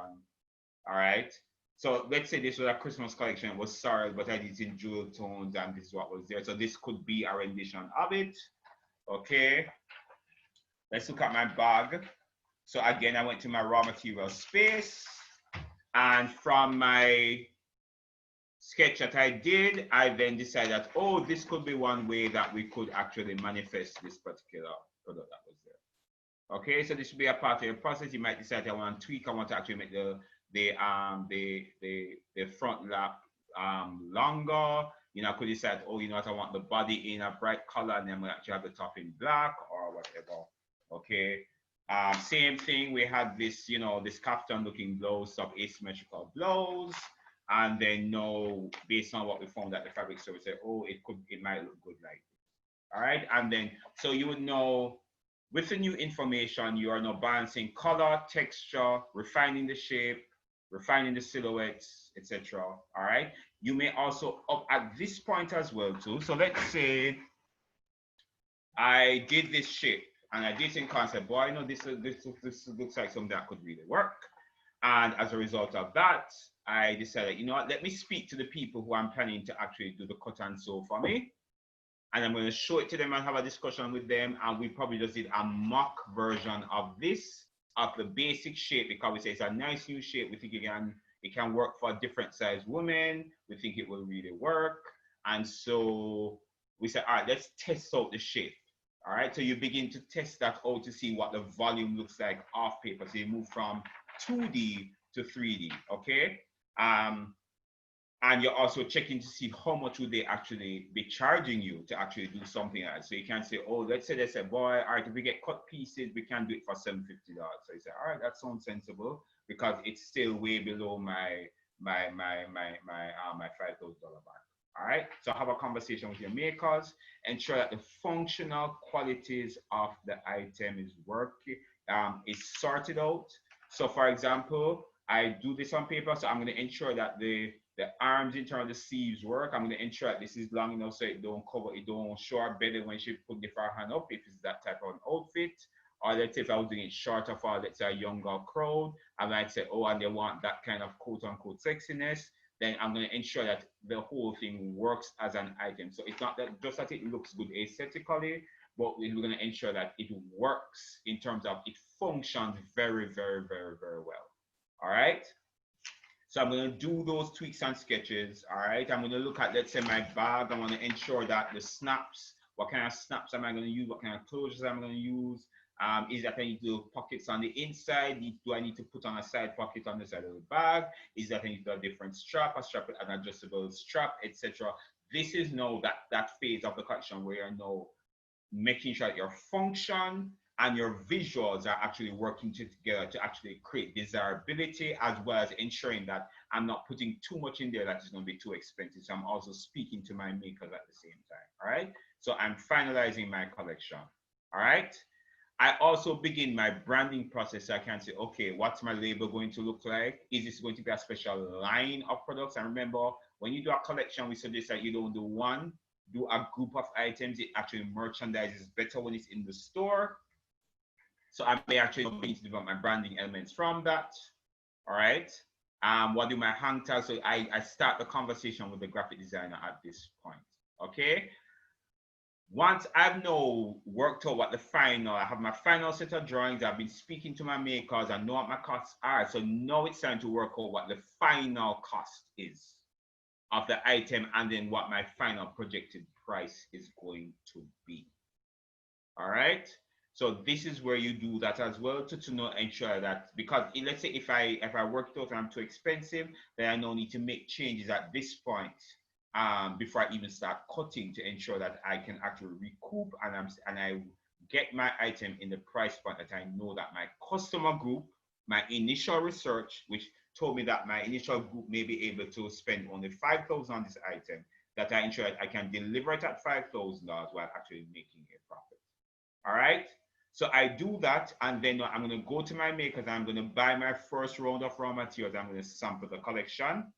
B: All right. So let's say this was a Christmas collection. It was sorrel, but I did it in jewel tones, and this is what was there. So this could be a rendition of it. Okay. Let's look at my bag. So again, I went to my raw material space, and from my sketch that I did, I then decided that, oh, this could be one way that we could actually manifest this particular product that was there. Okay, so this should be a part of your process. You might decide I want to tweak, I want to actually make the front lap longer. You know, I could decide, oh, you know what, I want the body in a bright color, and then we actually have the top in black or whatever. Okay. Same thing, we had this, you know, this captain looking blouse, sub asymmetrical blouse. And then know based on what we found at the fabric store, we say, oh, it might look good like this. All right. And then so you would know with the new information, you are now balancing color, texture, refining the shape, refining the silhouettes, etc. All right. You may also up at this point as well too. So let's say I did this shape and I did in concept, boy, you know, this looks like something that could really work. And as a result of that, I decided, you know what, let me speak to the people who I'm planning to actually do the cut and sew for me. And I'm going to show it to them and have a discussion with them. And we probably just did a mock version of this, of the basic shape, because we say it's a nice new shape. We think it can work for different size women. We think it will really work. And so we said, all right, let's test out the shape. All right, so you begin to test that out to see what the volume looks like off paper. So you move from 2D to 3D, okay? And you're also checking to see how much would they actually be charging you to actually do something like that. So you can't say, oh, let's say they say, boy, all right, if we get cut pieces, we can do it for $750. So you say, all right, that sounds sensible because it's still way below my $5,000 bag. All right, so have a conversation with your makers, ensure that the functional qualities of the item is is sorted out. So for example, I do this on paper, so I'm going to ensure that the arms in terms of the sleeves work. I'm going to ensure that this is long enough so it don't show her belly when she put the far hand up if it's that type of an outfit. Or let's say if I was doing it shorter for, let's say, a younger crowd, I might say, oh, and they want that kind of quote unquote sexiness, then I'm going to ensure that the whole thing works as an item. So it's not that just that it looks good aesthetically, but we're going to ensure that it works in terms of it functions very, very, very, very well. All right. So I'm going to do those tweaks and sketches. All right. I'm going to look at, let's say, my bag. I want to ensure that the snaps, what kind of snaps am I going to use? What kind of closures am I going to use? Is that I need to do pockets on the inside? Do I need to put on a side pocket on the side of the bag? Is that I need to do a different strap, an adjustable strap, etc. This is now that phase of the collection where you're now making sure that your function and your visuals are actually working together to actually create desirability, as well as ensuring that I'm not putting too much in there that is going to be too expensive. So I'm also speaking to my makers at the same time. All right. So I'm finalizing my collection. All right. I also begin my branding process. So I can say, okay, what's my label going to look like? Is this going to be a special line of products? And remember, when you do a collection, we suggest that you don't do one, do a group of items. It actually merchandises better when it's in the store. So I may actually begin to develop my branding elements from that. All right. What do my hang tags? So I start the conversation with the graphic designer at this point. Okay. Once I've now worked out what I have my final set of drawings, I've been speaking to my makers, I know what my costs are. So now it's time to work out what the final cost is of the item and then what my final projected price is going to be. All right. So this is where you do that as well to know, ensure that, because let's say if I work it out and I'm too expensive, then I now need to make changes at this point before I even start cutting to ensure that I can actually recoup and I get my item in the price point that I know that my customer group, my initial research, which told me that my initial group may be able to spend only $5,000 on this item, that I ensure that I can deliver it at $5,000 while actually making a profit. All right. So I do that, and then I'm going to go to my makers. I'm going to buy my first round of raw materials. I'm going to sample the collection.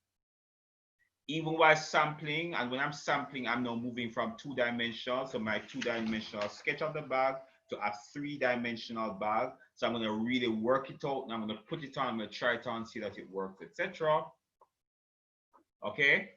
B: Even while sampling, and when I'm sampling, I'm now moving from two-dimensional, so my two-dimensional sketch of the bag, to a three-dimensional bag. So I'm going to really work it out, and I'm going to put it on, I'm going to try it on, see that it works, etc. Okay.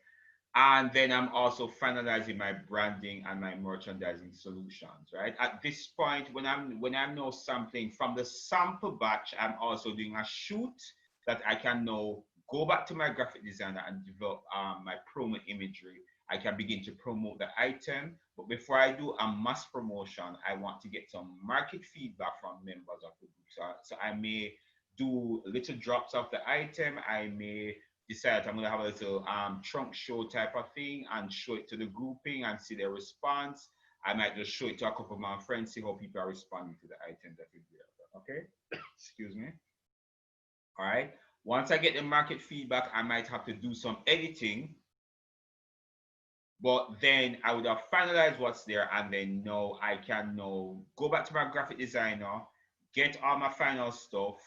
B: And then I'm also finalizing my branding and my merchandising solutions, right? At this point, when I'm now sampling from the sample batch, I'm also doing a shoot that I can now go back to my graphic designer and develop my promo imagery. I can begin to promote the item, but before I do a mass promotion, I want to get some market feedback from members of the group. So I may do little drops of the item. I may decide I'm gonna have a little trunk show type of thing and show it to the grouping and see their response. I might just show it to a couple of my friends, see how people are responding to the items that we there. Okay, excuse me. All right. Once I get the market feedback, I might have to do some editing, but then I would have finalized what's there, and then now I can now go back to my graphic designer, get all my final stuff,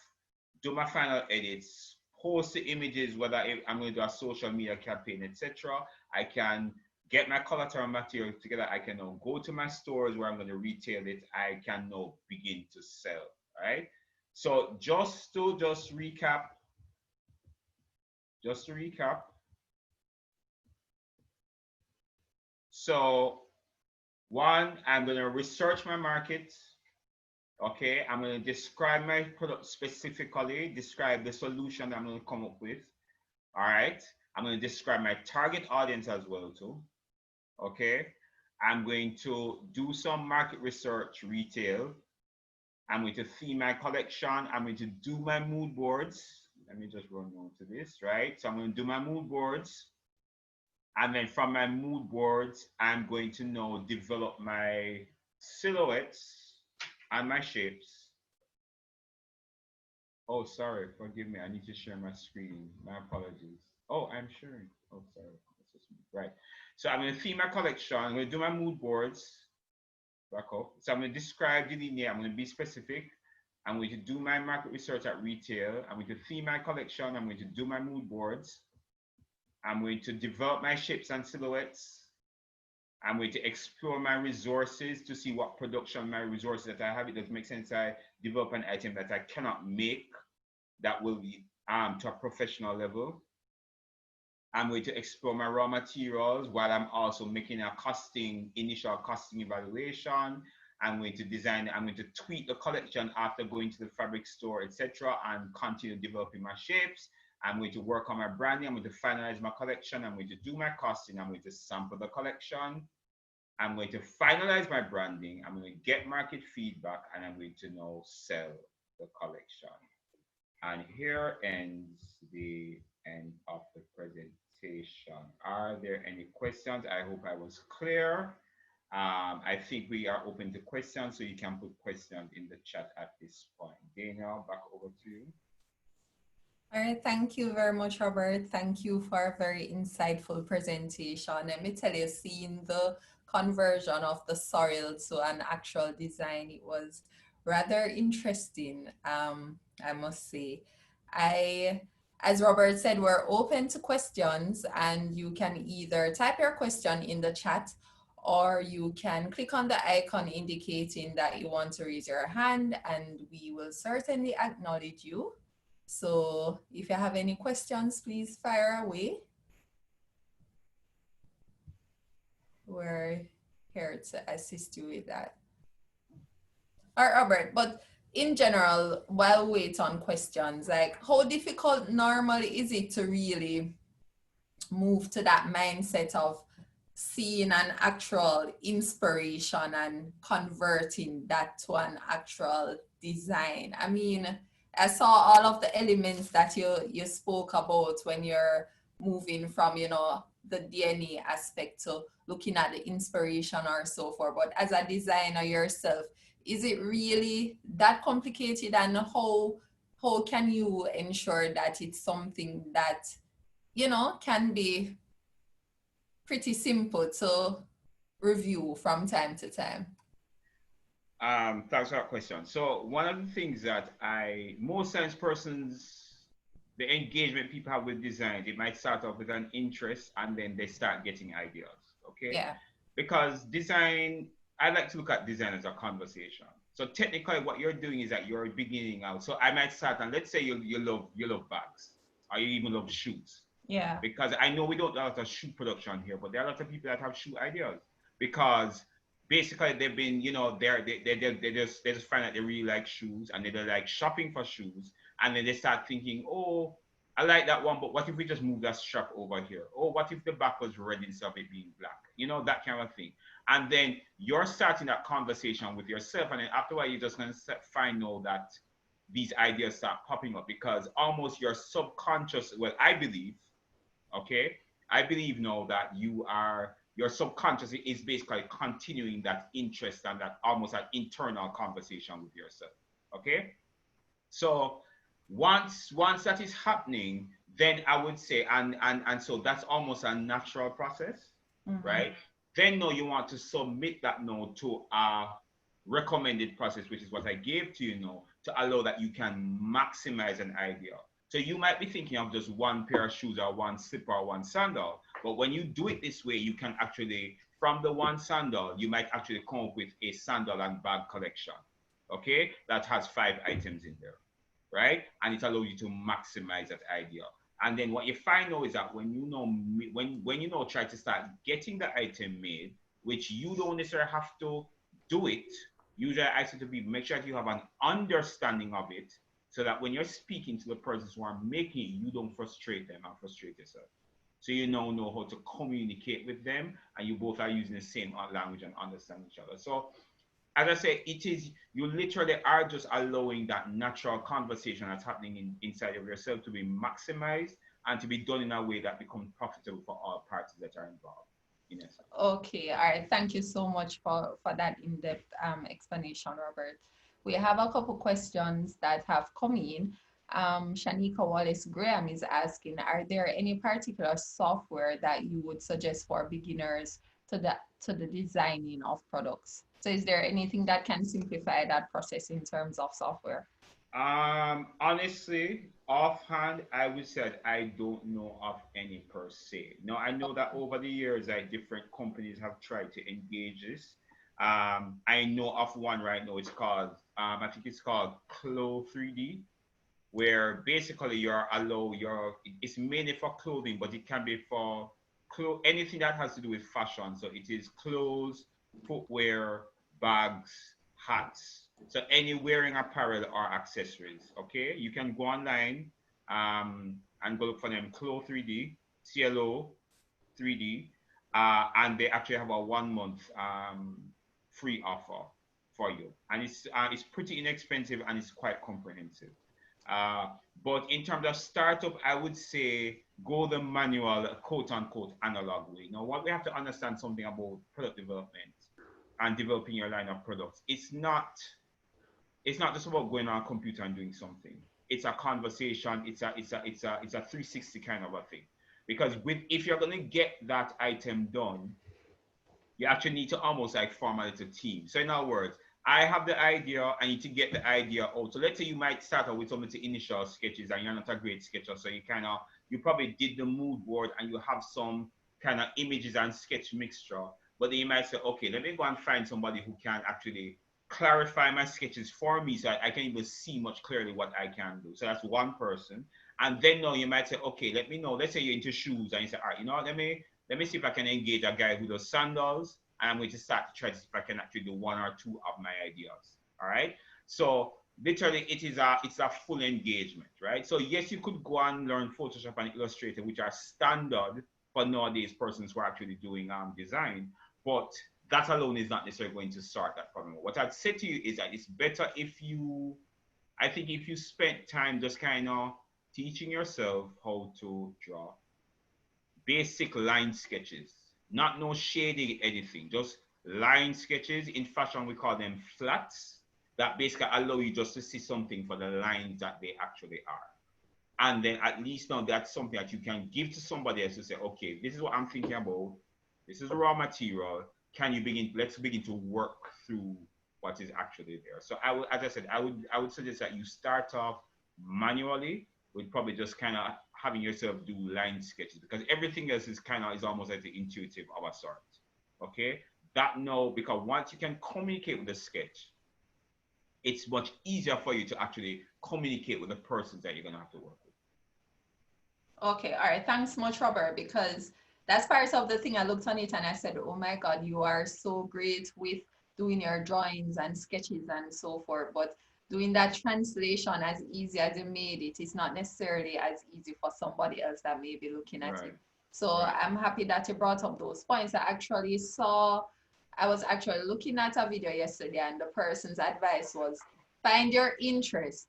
B: do my final edits, post the images, whether I'm going to do a social media campaign, etc. I can get my collateral material together. I can now go to my stores where I'm going to retail it. I can now begin to sell. All right. So just to recap. So one, I'm going to research my market. Okay, I'm going to describe my product specifically, describe the solution I'm going to come up with. All right, I'm going to describe my target audience as well too. Okay, I'm going to do some market research, retail. I'm going to theme my collection. I'm going to do my mood boards. Let me just run on to this, right? So I'm going to do my mood boards. And then from my mood boards, I'm going to now develop my silhouettes and my shapes. Oh, sorry, forgive me. I need to share my screen. My apologies. Oh, I'm sharing. Oh, sorry. Right. So I'm going to theme my collection. I'm going to do my mood boards. Back up. So I'm going to describe, delineate. I'm going to be specific. I'm going to do my market research at retail. I'm going to theme my collection. I'm going to do my mood boards. I'm going to develop my shapes and silhouettes. I'm going to explore my resources to see what production my resources that I have. It doesn't make sense I develop an item that I cannot make that will be to a professional level. I'm going to explore my raw materials while I'm also making a initial costing evaluation. I'm going to design, I'm going to tweak the collection after going to the fabric store, etc., and continue developing my shapes. I'm going to work on my branding. I'm going to finalize my collection. I'm going to do my costing. I'm going to sample the collection. I'm going to finalize my branding. I'm going to get market feedback, and I'm going to now sell the collection. And here ends the end of the presentation. Are there any questions? I hope I was clear. I think we are open to questions, so you can put questions in the chat at this point. Dana, back over to you.
A: All right, thank you very much, Robert. Thank you for a very insightful presentation. Let me tell you, seeing the conversion of the soil to an actual design, it was rather interesting, I must say. As Robert said, we're open to questions, and you can either type your question in the chat, or you can click on the icon indicating that you want to raise your hand, and we will certainly acknowledge you. So if you have any questions, please fire away. We're here to assist you with that. All right, Robert, but in general, while we wait on questions, like how difficult normally is it to really move to that mindset of seeing an actual inspiration and converting that to an actual design? I mean, I saw all of the elements that you spoke about when you're moving from, you know, the DNA aspect to looking at the inspiration or so forth. But as a designer yourself, is it really that complicated, and how can you ensure that it's something that, you know, can be pretty simple to review from time to time?
B: Thanks for that question. So one of the things that most science persons, the engagement people have with design, it might start off with an interest and then they start getting ideas. Okay.
A: Yeah.
B: Because design, I like to look at design as a conversation. So technically what you're doing is that you're beginning out. So I might start, and let's say you love bags, or you even love shoes.
A: Yeah.
B: Because I know we don't do a lot of shoe production here, but there are a lot of people that have shoe ideas because basically they've been, you know, they just find that they really like shoes and they like shopping for shoes, and then they start thinking, oh, I like that one, but what if we just move that strap over here? Oh, what if the back was red instead of it being black? You know, that kind of thing. And then you're starting that conversation with yourself, and then after a while, you're just going to find out that these ideas start popping up because almost your subconscious, well, I believe, okay, I believe now that your subconscious is basically continuing that interest and that almost an internal conversation with yourself. Okay, so once that is happening, then I would say, and so that's almost a natural process,
A: Mm-hmm.
B: right? Then no, you want to submit that note to a recommended process, which is what I gave to you now, to allow that you can maximize an idea. So you might be thinking of just one pair of shoes or one slipper or one sandal, but when you do it this way, you can actually, from the one sandal, you might actually come up with a sandal and bag collection, okay, that has 5 items in there, right? And it allows you to maximize that idea. And then what you find out is that when you know when you know try to start getting the item made, which you don't necessarily have to do it. Usually I say to people, make sure that you have an understanding of it so that when you're speaking to the persons who are making it, you don't frustrate them and frustrate yourself. So you now know how to communicate with them and you both are using the same language and understand each other. So as I say, it is, you literally are just allowing that natural conversation that's happening inside of yourself to be maximized and to be done in a way that becomes profitable for all parties that are involved, in essence.
A: Okay, all right. Thank you so much for that in-depth explanation, Robert. We have a couple questions that have come in. Shanika Wallace Graham is asking, are there any particular software that you would suggest for beginners to the designing of products? So is there anything that can simplify that process in terms of software?
B: Honestly, offhand, I would say that I don't know of any per se. Now, I know that over the years, like different companies have tried to engage this. I know of one right now. It's called, I think it's called Clo 3D, where basically it's mainly for clothing, but it can be for anything that has to do with fashion. So it is clothes, footwear, bags, hats. So any wearing apparel or accessories. Okay, you can go online and go look for them. Clo 3D, CLO 3D, and they actually have a 1 month free offer for you, and it's pretty inexpensive and it's quite comprehensive. Uh, but in terms of startup, I would say go the manual, quote unquote, analog way. Now, what we have to understand something about product development and developing your line of products. It's not just about going on a computer and doing something. It's a conversation. It's a 360 kind of a thing. Because if you're gonna get that item done, you actually need to almost like form a little team. So in other words, I have the idea, I need to get the idea out. So let's say you might start out with some of the initial sketches and you're not a great sketcher. So you probably did the mood board and you have some kind of images and sketch mixture. But then you might say, okay, let me go and find somebody who can actually clarify my sketches for me so I can even see much clearly what I can do. So that's one person. And then now you might say, okay, let me know. Let's say you're into shoes and you say, all right, you know what, let me see if I can engage a guy who does sandals, and I'm going to start to try to see if I can actually do one or two of my ideas. All right. So literally, it's a full engagement, right? So yes, you could go and learn Photoshop and Illustrator, which are standard for nowadays persons who are actually doing design, but that alone is not necessarily going to sort that problem. What I'd say to you is that it's better I think if you spend time just kind of teaching yourself how to draw basic line sketches, not no shading anything, just line sketches. In fashion, we call them flats that basically allow you just to see something for the lines that they actually are. And then at least now that's something that you can give to somebody else to say, okay, this is what I'm thinking about. This is the raw material. Let's begin to work through what is actually there. So as I said, I would suggest that you start off manually with probably just kind of having yourself do line sketches because everything else is almost like the intuitive of a sort. Okay. That no, because once you can communicate with the sketch, it's much easier for you to actually communicate with the persons that you're gonna have to work with.
A: Okay, all right. Thanks much, Robert, because that's part of the thing. I looked on it and I said, oh my God, you are so great with doing your drawings and sketches and so forth. But doing that translation as easy as you made it is not necessarily as easy for somebody else that may be looking at it.
B: Right,
A: So
B: right.
A: I'm happy that you brought up those points. I was actually looking at a video yesterday, and the person's advice was find your interest,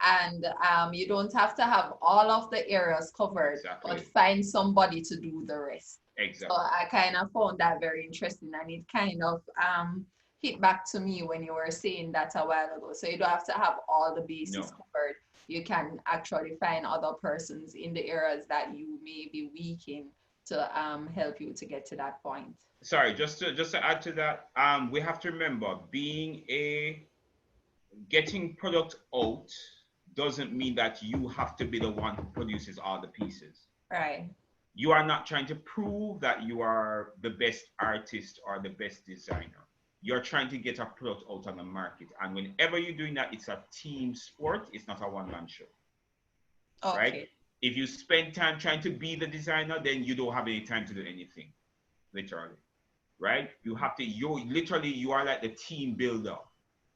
A: and you don't have to have all of the areas covered, but
B: Exactly.
A: find somebody to do the rest. So
B: Exactly.
A: I kind of found that very interesting, and it kind of hit back to me when you were saying that a while ago. So you don't have to have all the bases
B: No.
A: covered. You can actually find other persons in the areas that you may be weak in to help you to get to that point.
B: Sorry, just to add to that, we have to remember being a getting product out doesn't mean that you have to be the one who produces all the pieces.
A: Right.
B: You are not trying to prove that you are the best artist or the best designer. You're trying to get a product out on the market. And whenever you're doing that, it's a team sport, it's not a one-man show, right?
A: Okay.
B: If you spend time trying to be the designer, then you don't have any time to do anything, literally, right? You have to, you are like the team builder.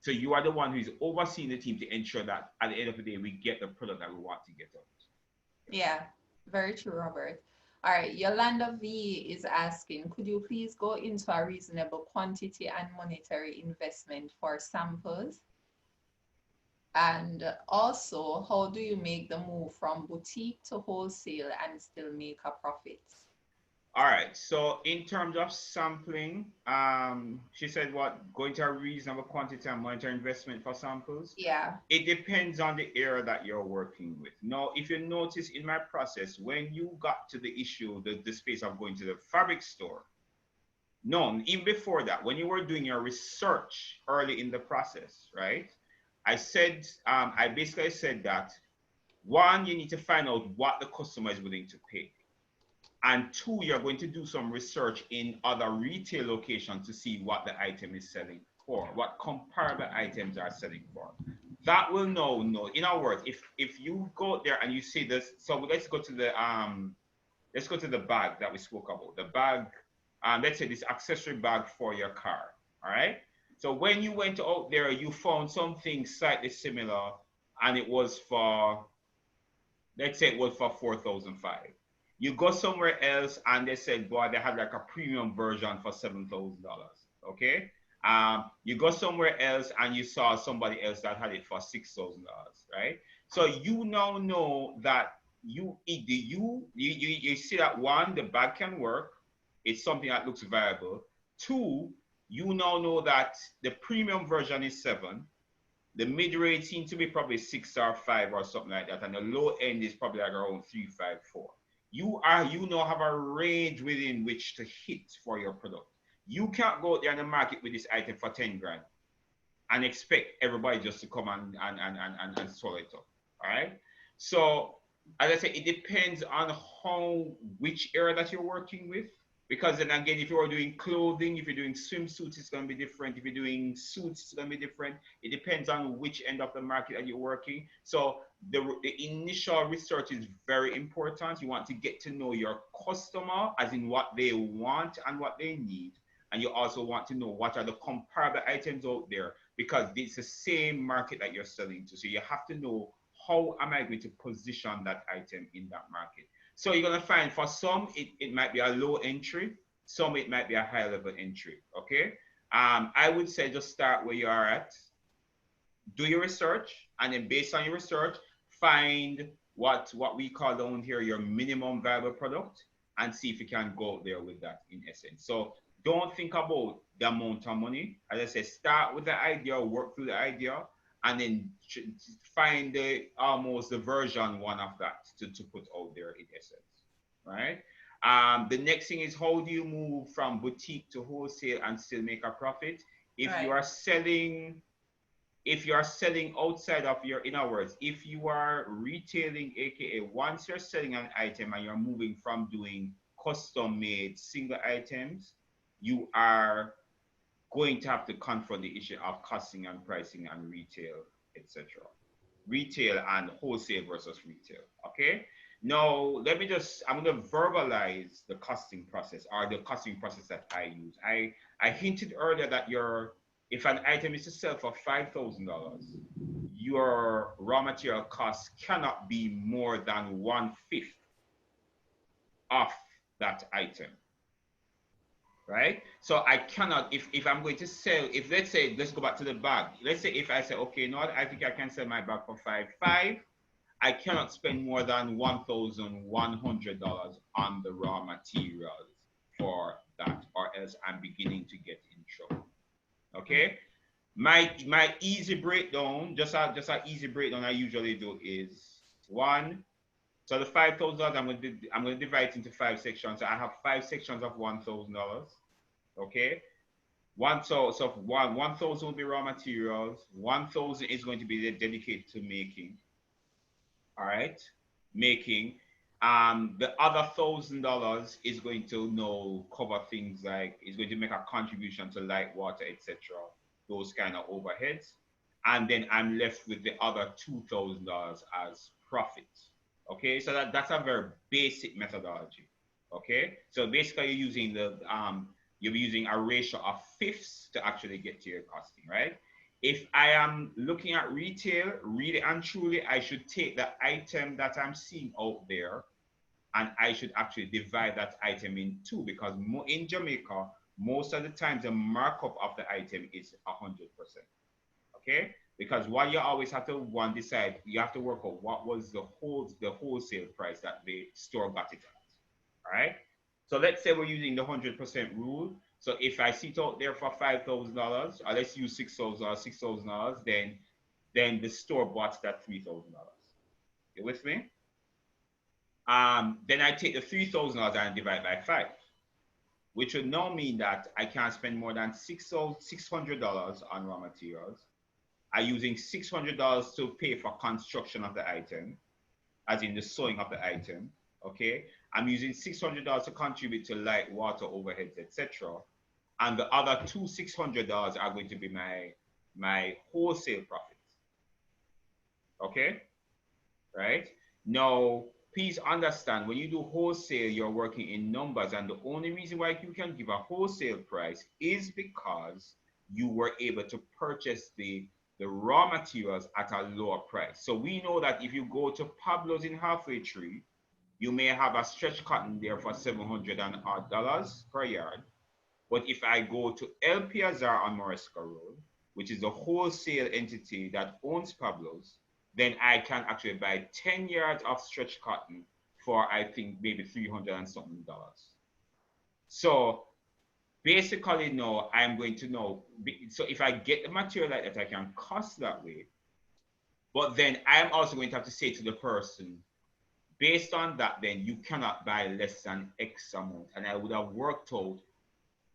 B: So you are the one who is overseeing the team to ensure that at the end of the day, we get the product that we want to get out.
A: Yeah, very true, Robert. All right, Yolanda V is asking, could you please go into a reasonable quantity and monetary investment for samples? And also, how do you make the move from boutique to wholesale and still make a profit?
B: All right. So in terms of sampling, she said what going to a reasonable quantity and monetary investment for samples.
A: Yeah,
B: It depends on the area that you're working with. Now, if you notice in my process, when you got to the issue, the space of going to the fabric store, no, even before that, when you were doing your research early in the process, right? I basically said that one, you need to find out what the customer is willing to pay. And two, you're going to do some research in other retail locations to see what the item is selling for, what comparable items are selling for. That will know. In other words, if you go there and you see this, so let's go to the bag that we spoke about. The bag, let's say this accessory bag for your car. All right. So when you went out there, you found something slightly similar, and it was for, let's say it was for 4,500. You go somewhere else and they said, boy, they had like a premium version for $7,000. Okay. You go somewhere else and you saw somebody else that had it for $6,000, right? So you now know that you see that one, the bag can work. It's something that looks viable. Two, you now know that the premium version is seven, the mid range seems to be probably 6 or 5 or something like that, and the low end is probably like around 3, 5, 4. You now have a range within which to hit for your product. You can't go out there in the market with this item for 10 grand and expect everybody just to come and swallow it up. All right. So as I said, it depends on which area that you're working with. Because then again, if you're doing clothing, if you're doing swimsuits, it's going to be different. If you're doing suits, it's going to be different. It depends on which end of the market that you're working. So the initial research is very important. You want to get to know your customer, as in what they want and what they need. And you also want to know what are the comparable items out there, because it's the same market that you're selling to. So you have to know, how am I going to position that item in that market? So you're going to find for some, it might be a low entry. Some, it might be a high level entry. Okay. I would say just start where you are at, do your research, and then based on your research, find what we call down here your minimum viable product, and see if you can go out there with that in essence. So don't think about the amount of money. As I said, start with the idea, work through the idea, and then find almost the version one of that to put out there in essence, right? The next thing is, how do you move from boutique to wholesale and still make a profit? If you
A: right.
B: are selling if you are selling outside of your, in other words, if you are retailing, aka once you're selling an item and you're moving from doing custom made single items, you are going to have to confront the issue of costing and pricing and retail, etc. Retail and wholesale versus retail. Okay. Now, I'm going to verbalize the costing process or the costing process that I use. I hinted earlier that if an item is to sell for $5,000, your raw material cost cannot be more than 1/5 of that item, right? So I cannot, if I'm going to sell, if let's say, let's go back to the bag. Let's say if I say, okay, you know what, I think I can sell my bag for 5.5. I cannot spend more than $1,100 on the raw materials for that, or else I'm beginning to get in trouble. Okay? My easy breakdown, just a easy breakdown I usually do is one. So the $5,000, I'm gonna divide it into 5 sections. So I have 5 sections of $1,000. Okay. One thousand will be raw materials. 1,000 is going to be dedicated to making. All right, making. The other $1,000 is going to cover things like, it's going to make a contribution to light, water, etc. Those kind of overheads, and then I'm left with the other $2,000 as profit. Okay, so that's a very basic methodology. Okay, so basically you'll be using a ratio of fifths to actually get to your costing, right? If I am looking at retail, really and truly, I should take the item that I'm seeing out there and I should actually divide that item in two, because in Jamaica, most of the times the markup of the item is 100%. Okay? Because what you always have to decide, you have to work out what was the wholesale price that the store got it at. All right? So let's say we're using the 100% rule. So if I sit out there for $5,000, or let's use $6,000, then the store bought that $3,000. You with me? Then I take the $3,000 and divide by 5, which would now mean that I can't spend more than $600 on raw materials. I'm using $600 to pay for construction of the item, as in the sewing of the item. Okay, I'm using $600 to contribute to light, water, overheads, etc. And the other $600 are going to be my wholesale profits. Okay, right? Now, please understand, when you do wholesale, you're working in numbers, and the only reason why you can give a wholesale price is because you were able to purchase the raw materials at a lower price. So we know that if you go to Pablo's in Halfway Tree, you may have a stretch cotton there for $700 and odd per yard. But if I go to El Piazar on Moresca Road, which is the wholesale entity that owns Pablo's, then I can actually buy 10 yards of stretch cotton for, I think, maybe $300 and something. So basically, no, I'm going to know. So if I get the material like that, I can cost that way. But then I'm also going to have to say to the person, based on that, then you cannot buy less than X amount. And I would have worked out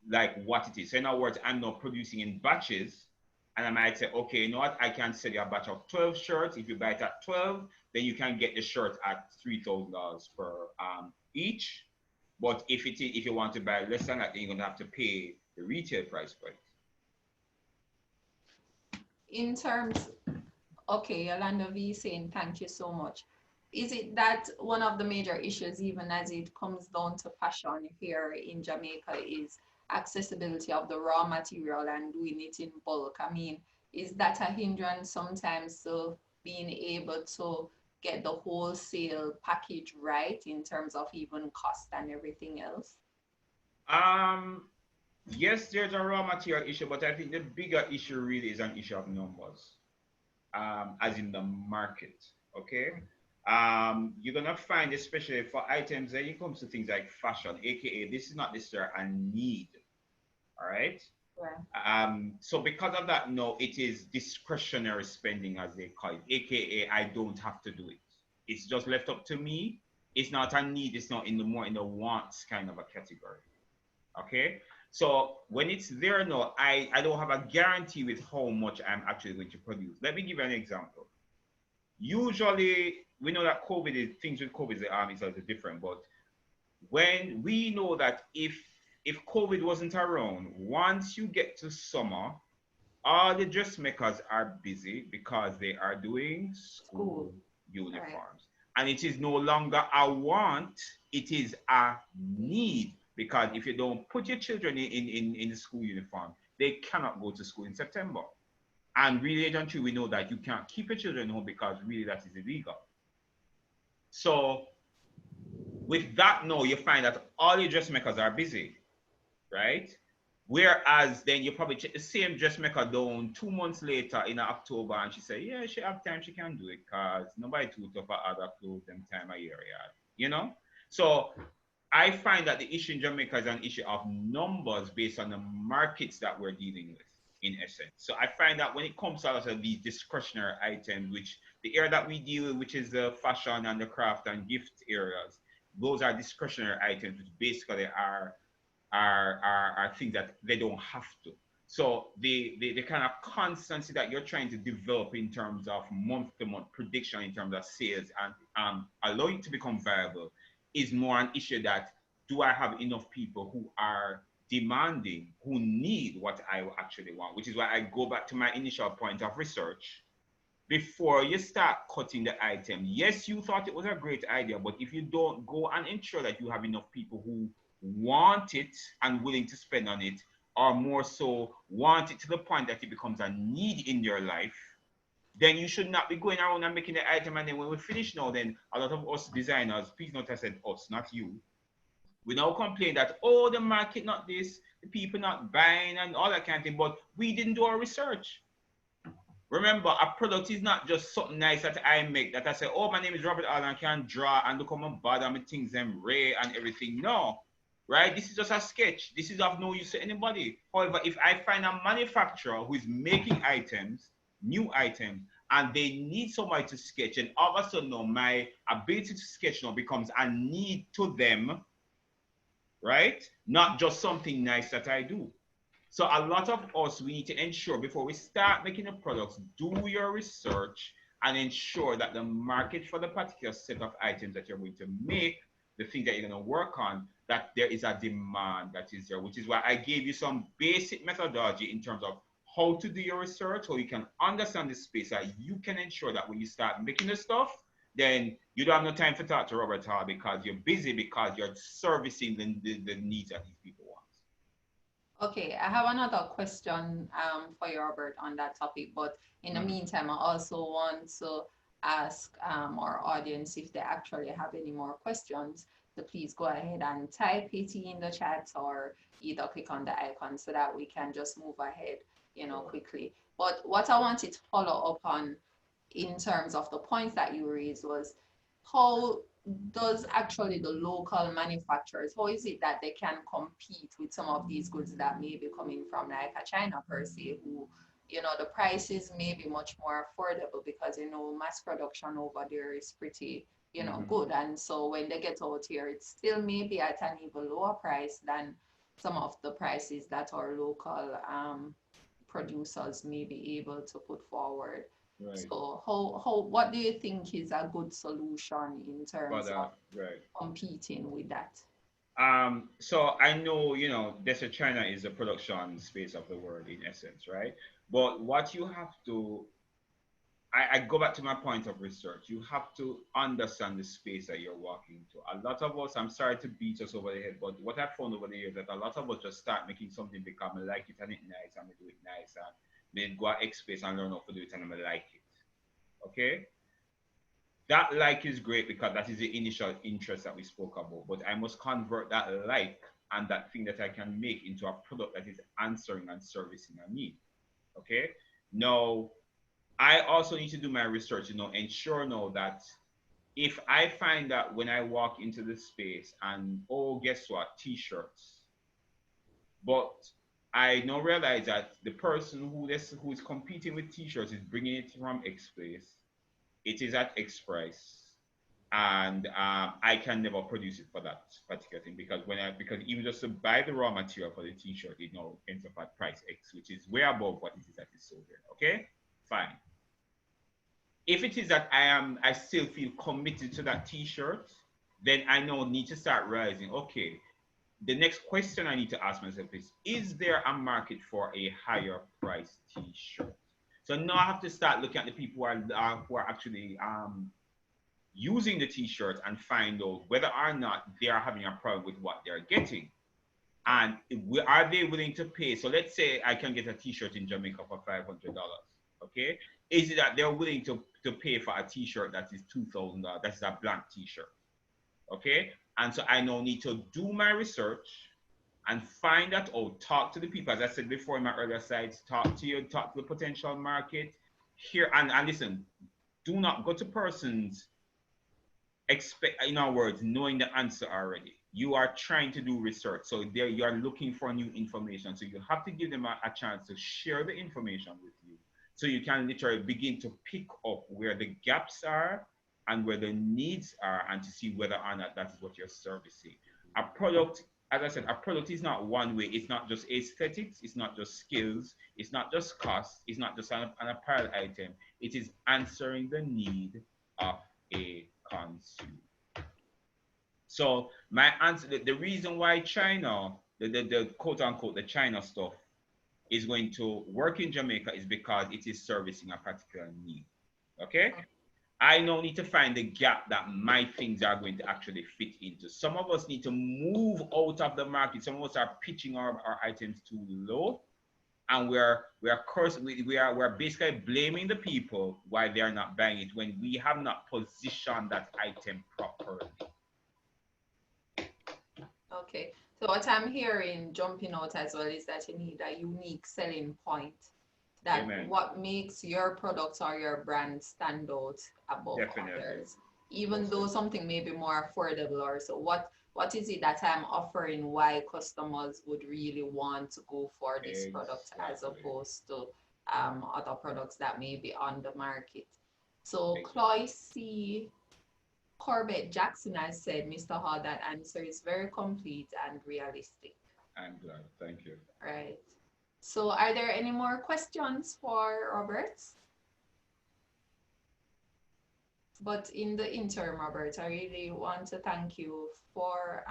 B: like what it is. So in other words, I'm not producing in batches. And I might say, okay, you know what? I can sell you a batch of 12 shirts. If you buy it at 12, then you can get the shirt at $3,000 per each. But if you want to buy less than that, then you're going to have to pay the retail price for it.
A: In terms, okay, Yolanda V saying thank you so much. Is it that one of the major issues, even as it comes down to fashion here in Jamaica, is accessibility of the raw material and doing it in bulk? I mean, is that a hindrance sometimes to being able to get the wholesale package right in terms of even cost and everything else?
B: Yes, there's a raw material issue, but I think the bigger issue really is an issue of numbers, as in the market. Okay. You're gonna find, especially for items when it comes to things like fashion, aka this is not necessarily a need. All right.
A: Yeah.
B: So because of that, no, it is discretionary spending, as they call it, aka I don't have to do it. It's just left up to me. It's not a need. It's not in the wants kind of a category. Okay. So when it's there, no, I don't have a guarantee with how much I'm actually going to produce. Let me give you an example. Usually, we know that things with COVID is a little different, but when we know that if COVID wasn't around, once you get to summer, all the dressmakers are busy because they are doing school uniforms. And it is no longer a want, it is a need. Because if you don't put your children in the school uniform, they cannot go to school in September. And really, don't you, we know that you can't keep your children home because really that is illegal. So with that, no, you find that all your dressmakers are busy, right? Whereas then you probably check the same dressmaker down 2 months later in October and she say, yeah, she have time, she can do it because nobody too tough for other clothes them time of year, you know? So I find that the issue in Jamaica is an issue of numbers based on the markets that we're dealing with, in essence. So I find that when it comes to a lot of these discretionary items, which the area that we deal with, which is the fashion and the craft and gift areas, those are discretionary items, which basically are things that they don't have to. So the kind of constancy that you're trying to develop in terms of month-to-month prediction in terms of sales and allow it to become viable is more an issue that do I have enough people who are demanding, who need what I actually want, which is why I go back to my initial point of research. Before you start cutting the item, yes, you thought it was a great idea, but if you don't go and ensure that you have enough people who want it and willing to spend on it, or more so want it to the point that it becomes a need in your life, then you should not be going around and making the item. And then when we finish now, then a lot of us designers, please note I said us, not you, we now complain that, oh, the market not this, the people not buying and all that kind of thing, but we didn't do our research. Remember, a product is not just something nice that I make that I say, oh, my name is Robert Allen, I can draw and look how my body and my things and ray and everything. No, right? This is just a sketch. This is of no use to anybody. However, if I find a manufacturer who is making items, new items, and they need somebody to sketch, and all of a sudden now my ability to sketch now becomes a need to them, right? Not just something nice that I do. So a lot of us, we need to ensure before we start making the products, do your research and ensure that the market for the particular set of items that you're going to make, the thing that you're going to work on, that there is a demand that is there, which is why I gave you some basic methodology in terms of how to do your research, how you can understand the space, that you can ensure that when you start making the stuff, then you don't have no time to talk to Robert Hall because you're busy because you're servicing the needs that these people want.
A: Okay, I have another question for you, Robert, on that topic. But in the meantime, I also want to ask our audience if they actually have any more questions. So please go ahead and type it in the chat or either click on the icon so that we can just move ahead, quickly. But what I wanted to follow up on in terms of the points that you raised was how does actually the local manufacturers, how is it that they can compete with some of these goods that may be coming from like a China per se, who, the prices may be much more affordable because, mass production over there is pretty, good. And so when they get out here, it's still maybe at an even lower price than some of the prices that our local producers may be able to put forward.
B: Right.
A: So what do you think is a good solution in terms of competing with that?
B: So I know, this China is the production space of the world in essence, right? But what you have to, I go back to my point of research. You have to understand the space that you're walking into. A lot of us, I'm sorry to beat us over the head, but what I've found over the years that a lot of us just start making something become like it and it nice and we do it nice and then go at X space and learn how to do it and I like it. Okay? That like is great because that is the initial interest that we spoke about, but I must convert that like and that thing that I can make into a product that is answering and servicing a need. Okay? Now, I also need to do my research, ensure now that if I find that when I walk into the space and, oh, guess what, t-shirts, but I now realize that the person who is competing with t-shirts is bringing it from X place, it is at X price, and I can never produce it for that particular thing because even just to buy the raw material for the t-shirt, it now ends up at price X, which is way above what it is that is sold here. Okay, fine. If it is that I still feel committed to that t-shirt, then I now need to start realizing, okay, the next question I need to ask myself is there a market for a higher price t-shirt? So now I have to start looking at the people who are actually using the t-shirts and find out whether or not they are having a problem with what they're getting. And are they willing to pay? So let's say I can get a t-shirt in Jamaica for $500. Okay. Is it that they're willing to pay for a t-shirt that is $2,000? That's a blank t-shirt. Okay. And so I now need to do my research and find that out, talk to the people. As I said before in my earlier slides, talk to the potential market here. And listen, do not go to persons expect, in our words, knowing the answer already. You are trying to do research. So there you are looking for new information. So you have to give them a chance to share the information with you. So you can literally begin to pick up where the gaps are and where the needs are, and to see whether or not that is what you're servicing. A product, as I said, a product is not one way. It's not just aesthetics. It's not just skills. It's not just cost. It's not just an apparel item. It is answering the need of a consumer. So my answer, the reason why China, the quote unquote, the China stuff is going to work in Jamaica is because it is servicing a particular need. Okay? I now need to find the gap that my things are going to actually fit into. Some of us need to move out of the market. Some of us are pitching our items too low, and we're basically blaming the people why they are not buying it when we have not positioned that item properly.
A: Okay, so what I'm hearing jumping out as well is that you need a unique selling point. That
B: Amen.
A: what makes your product or your brand stand out above
B: Definitely.
A: others, even though something may be more affordable. Or so what is it that I'm offering why customers would really want to go for this product as opposed to other products that may be on the market. So Chloe C. Corbett Jackson has said, Mr. Hall, that answer is very complete and realistic.
B: I'm glad. Thank you.
A: Right. So are there any more questions for Robert? But in the interim, Robert, I really want to thank you for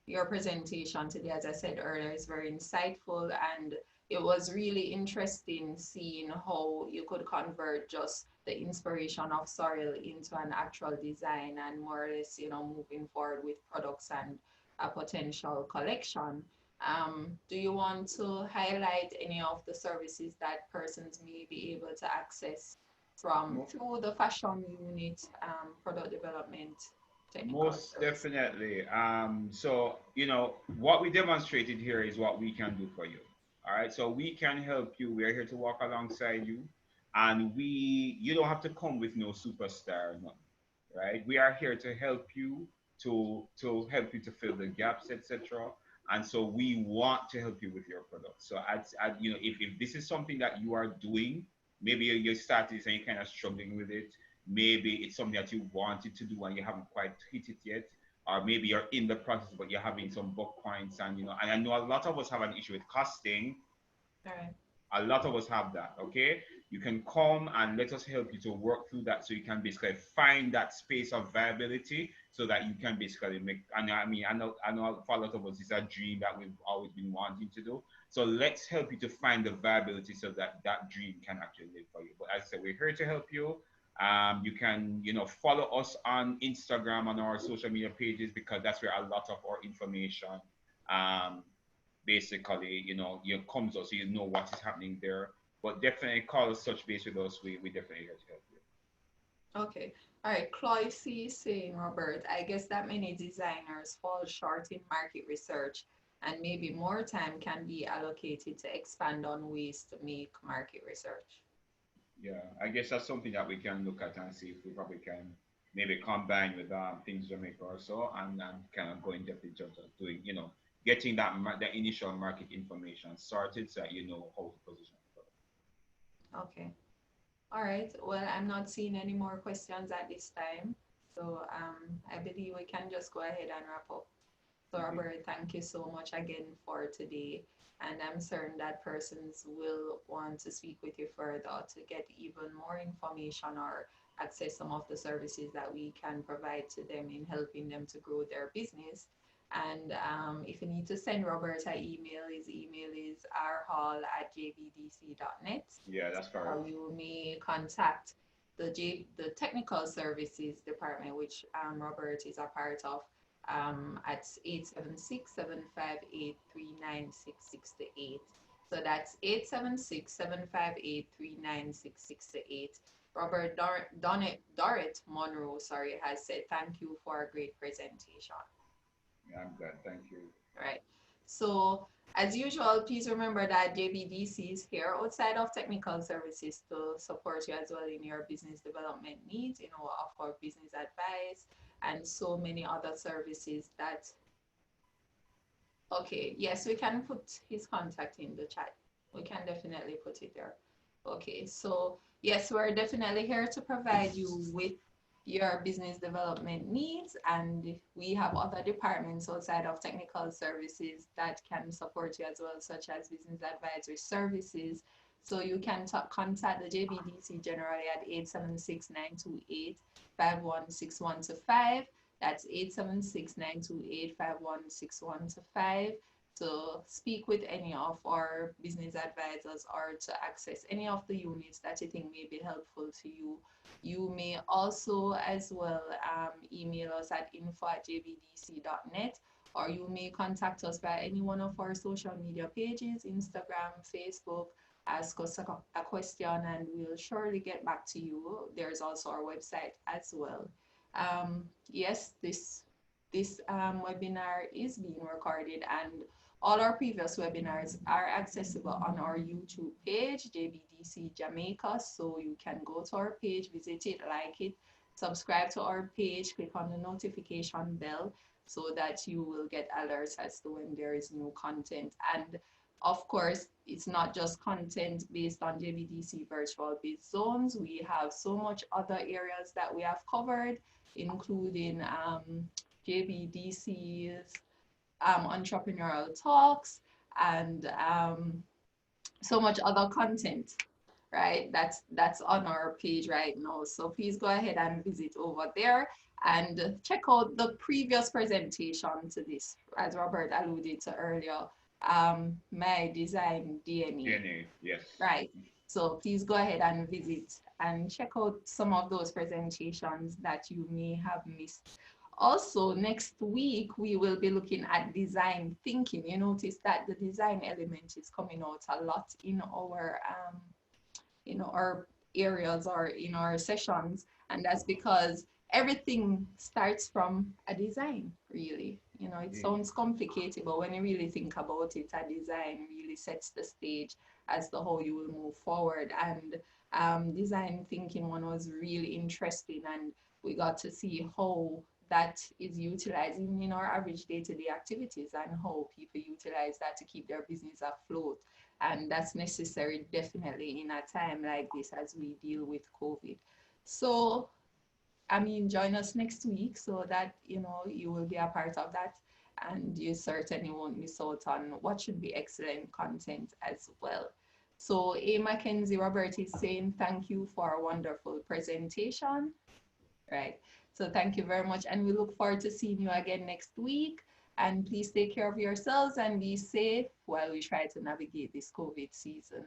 A: your presentation today. As I said earlier, it's very insightful, and it was really interesting seeing how you could convert just the inspiration of soil into an actual design and more or less, moving forward with products and a potential collection. Do you want to highlight any of the services that persons may be able to access through the fashion unit, product development?
B: Most definitely. So, what we demonstrated here is what we can do for you. All right. So we can help you. We are here to walk alongside you. And you don't have to come with no superstar, no, right? We are here to help you, to help you to fill the gaps, etc. And so we want to help you with your product. So if this is something that you are doing, maybe you started and you're kind of struggling with it. Maybe it's something that you wanted to do and you haven't quite hit it yet. Or maybe you're in the process, but you're having some book points. And, and I know a lot of us have an issue with costing.
A: All right.
B: A lot of us have that, okay? You can come and let us help you to work through that so you can basically find that space of viability so that you can basically make, and I know for a lot of us, it's a dream that we've always been wanting to do. So let's help you to find the viability so that that dream can actually live for you. But as I said, we're here to help you. You can, follow us on Instagram, on our social media pages, because that's where a lot of our information, basically, you comes out so you know what is happening there. But definitely call us, touch base with us. We definitely here to help you.
A: Okay. All right. Chloe C saying, Robert, I guess that many designers fall short in market research and maybe more time can be allocated to expand on ways to make market research.
B: Yeah, I guess that's something that we can look at and see if we probably can maybe combine with things Jamaica or so, and kind of go in depth in terms of doing, getting the initial market information sorted so that you know how to position it.
A: Okay. All right. Well, I'm not seeing any more questions at this time. So I believe we can just go ahead and wrap up. So Robert, thank you so much again for today. And I'm certain that persons will want to speak with you further to get even more information or access some of the services that we can provide to them in helping them to grow their business. And if you need to send Robert an email, his email is rhall@jbdc.net.
B: Yeah, that's correct.
A: Or you may contact the technical services department, which Robert is a part of, at 876-758-39668. So that's 876-758-39668. Robert Dorrit Monroe, sorry, has said thank you for a great presentation.
B: Yeah, I'm glad. Thank you.
A: Right. So as usual, please remember that JBDC is here outside of technical services to support you as well in your business development needs. You know, offer business advice and so many other services that, okay, yes, we can put his contact in the chat. We can definitely put it there. Okay, so yes, we're definitely here to provide you with your business development needs, and we have other departments outside of technical services that can support you as well, such as business advisory services. So you can contact the JBDC generally at 876-928-516125. That's 876-928-516125 to speak with any of our business advisors or to access any of the units that you think may be helpful to you. You may also as well email us at info@jbdc.net, or you may contact us by any one of our social media pages, Instagram, Facebook. Ask us a question and we'll surely get back to you. There's also our website as well. Yes, this webinar is being recorded, and all our previous webinars are accessible on our YouTube page, JBDC Jamaica. So you can go to our page, visit it, like it, subscribe to our page, click on the notification bell so that you will get alerts as to when there is new content. And of course, it's not just content based on JBDC Virtual Biz Zones. We have so much other areas that we have covered, including JBDC's entrepreneurial talks and so much other content, right? That's on our page right now. So please go ahead and visit over there and check out the previous presentation to this, as Robert alluded to earlier, my design DNA.
B: DNA, yes.
A: Right. So please go ahead and visit and check out some of those presentations that you may have missed. Also, next week, we will be looking at design thinking. You notice that the design element is coming out a lot in our areas or in our sessions. And that's because everything starts from a design, really. You know, it sounds complicated, but when you really think about it, a design really sets the stage as to how you will move forward. And design thinking one was really interesting, and we got to see how that is utilized in our average day-to-day activities and how people utilize that to keep their business afloat. And that's necessary definitely in a time like this as we deal with COVID. So, I mean, join us next week so that, you will be a part of that, and you certainly won't miss out on what should be excellent content as well. So A. Mackenzie Robert is saying thank you for a wonderful presentation. Right. So thank you very much. And we look forward to seeing you again next week. And please take care of yourselves and be safe while we try to navigate this COVID season.